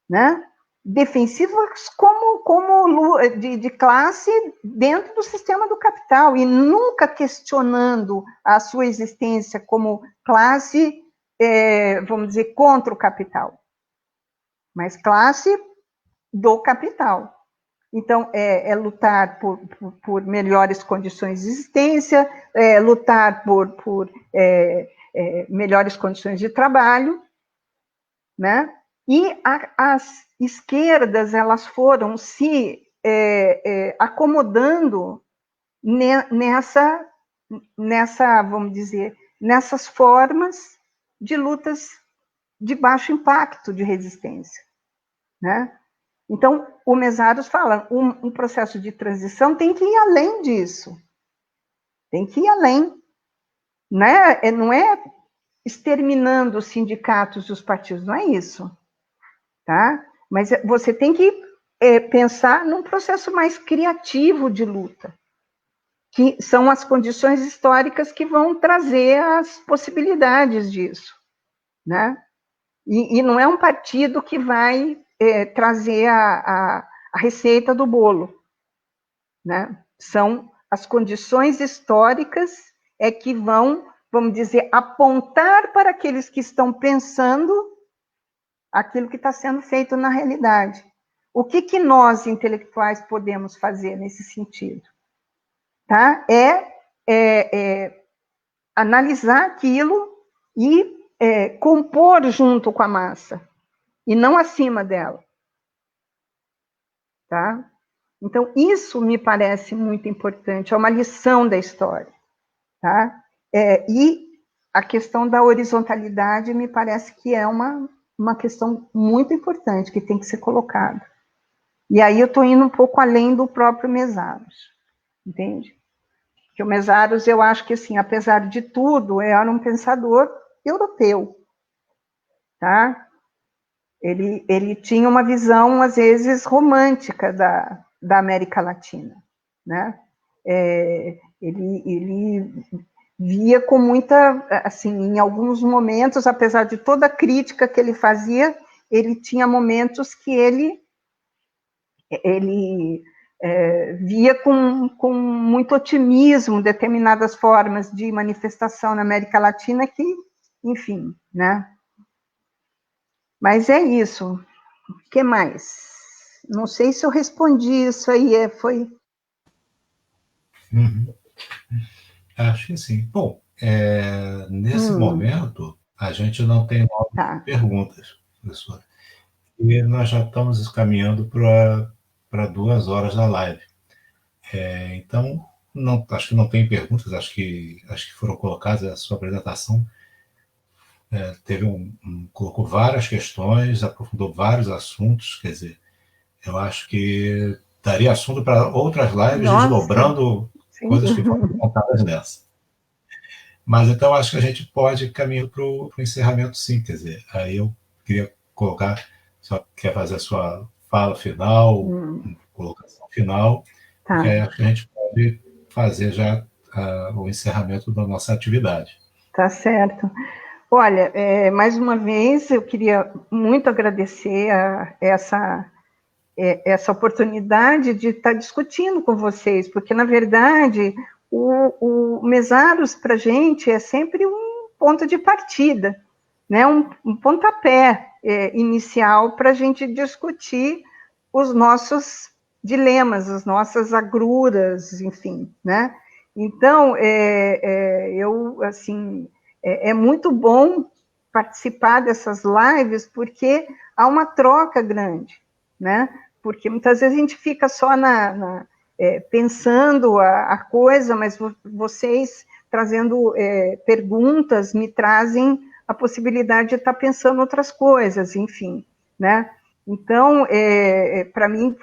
né? defensivas como de classe dentro do sistema do capital, e nunca questionando a sua existência como classe, vamos dizer, contra o capital, mas classe do capital. Então, lutar por melhores condições de existência, lutar por melhores condições de trabalho, né? E as esquerdas, elas foram se acomodando nessa, vamos dizer, nessas formas de lutas de baixo impacto de resistência, né? Então, o Mesaros fala, um processo de transição tem que ir além disso, tem que ir além, né? Não é exterminando os sindicatos e os partidos, não é isso, tá? Mas você tem que pensar num processo mais criativo de luta, que são as condições históricas que vão trazer as possibilidades disso, né? E não é um partido que vai trazer a receita do bolo, né? São as condições históricas que vão, vamos dizer, apontar para aqueles que estão pensando aquilo que está sendo feito na realidade. O que nós, intelectuais, podemos fazer nesse sentido? Tá? Analisar aquilo e compor junto com a massa, e não acima dela. Tá? Então, isso me parece muito importante, é uma lição da história. Tá? E a questão da horizontalidade me parece que é uma questão muito importante, que tem que ser colocada. E aí eu estou indo um pouco além do próprio Mesaros, entende? Porque o Mesaros, eu acho que, assim, apesar de tudo, era um pensador europeu, tá? Ele tinha uma visão, às vezes, romântica da América Latina, né? Ele via com muita, assim, em alguns momentos, apesar de toda a crítica que ele fazia, ele tinha momentos que ele via com muito otimismo determinadas formas de manifestação na América Latina que, enfim, né? Mas é isso. O que mais? Não sei se eu respondi isso aí, foi... Acho que sim. Bom, nesse momento, a gente não tem novas perguntas, professora. E nós já estamos caminhando para 2 horas da live. Então, acho que não tem perguntas, acho que foram colocadas. A sua apresentação colocou várias questões, aprofundou vários assuntos, quer dizer, eu acho que daria assunto para outras lives, desdobrando coisas que foram contadas nessa. Mas então acho que a gente pode caminhar para o encerramento, sim, quer dizer, aí eu queria colocar, só quer fazer a sua fala final, colocação final, porque aí acho que a gente pode fazer já o encerramento da nossa atividade. Tá certo. Olha, mais uma vez, eu queria muito agradecer essa oportunidade de estar discutindo com vocês, porque, na verdade, o Mesaros, para a gente, é sempre um ponto de partida, né? um pontapé inicial para a gente discutir os nossos dilemas, as nossas agruras, enfim, né? Então, eu, assim, é muito bom participar dessas lives, porque há uma troca grande, né? Porque muitas vezes a gente fica só pensando a coisa, mas vocês trazendo perguntas me trazem a possibilidade de estar pensando outras coisas, enfim, né? Então, para mim,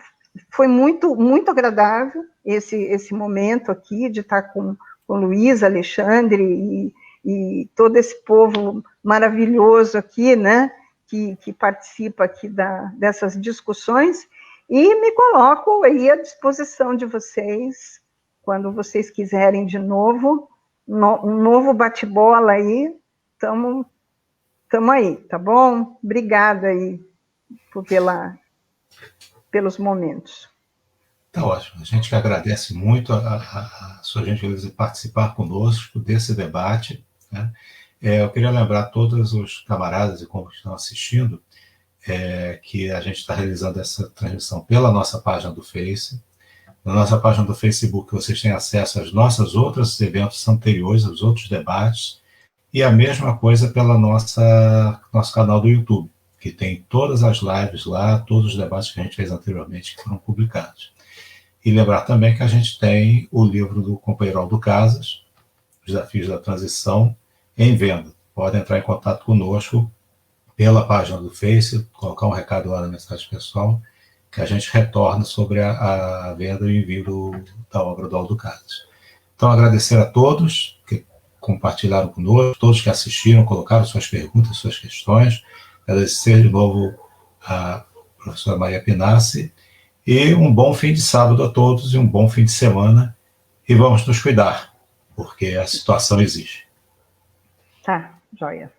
foi muito, muito agradável esse momento aqui de estar com Luiz, Alexandre e todo esse povo maravilhoso aqui, né, que participa aqui dessas discussões, e me coloco aí à disposição de vocês, quando vocês quiserem de novo, um novo bate-bola aí, estamos aí, tá bom? Obrigada aí pela pelos momentos. Tá ótimo. A gente que agradece muito a sua gentileza de participar conosco desse debate, né? Eu queria lembrar a todos os camaradas e como estão assistindo que a gente está realizando essa transmissão pela nossa página do Face. Na nossa página do Facebook vocês têm acesso aos nossos outros eventos anteriores, aos outros debates, e a mesma coisa pela nosso canal do YouTube, que tem todas as lives lá, todos os debates que a gente fez anteriormente que foram publicados. E lembrar também que a gente tem o livro do companheiro Aldo Casas, Os Desafios da Transição, em venda. Podem entrar em contato conosco pela página do Face, colocar um recado lá na mensagem pessoal, que a gente retorna sobre a venda e o envio da obra do Aldo Casas. Então, agradecer a todos que compartilharam conosco, todos que assistiram, colocaram suas perguntas, suas questões. Agradecer de novo a professora Maria Pinassi, e um bom fim de sábado a todos e um bom fim de semana. E vamos nos cuidar, porque a situação exige. Tá, joia.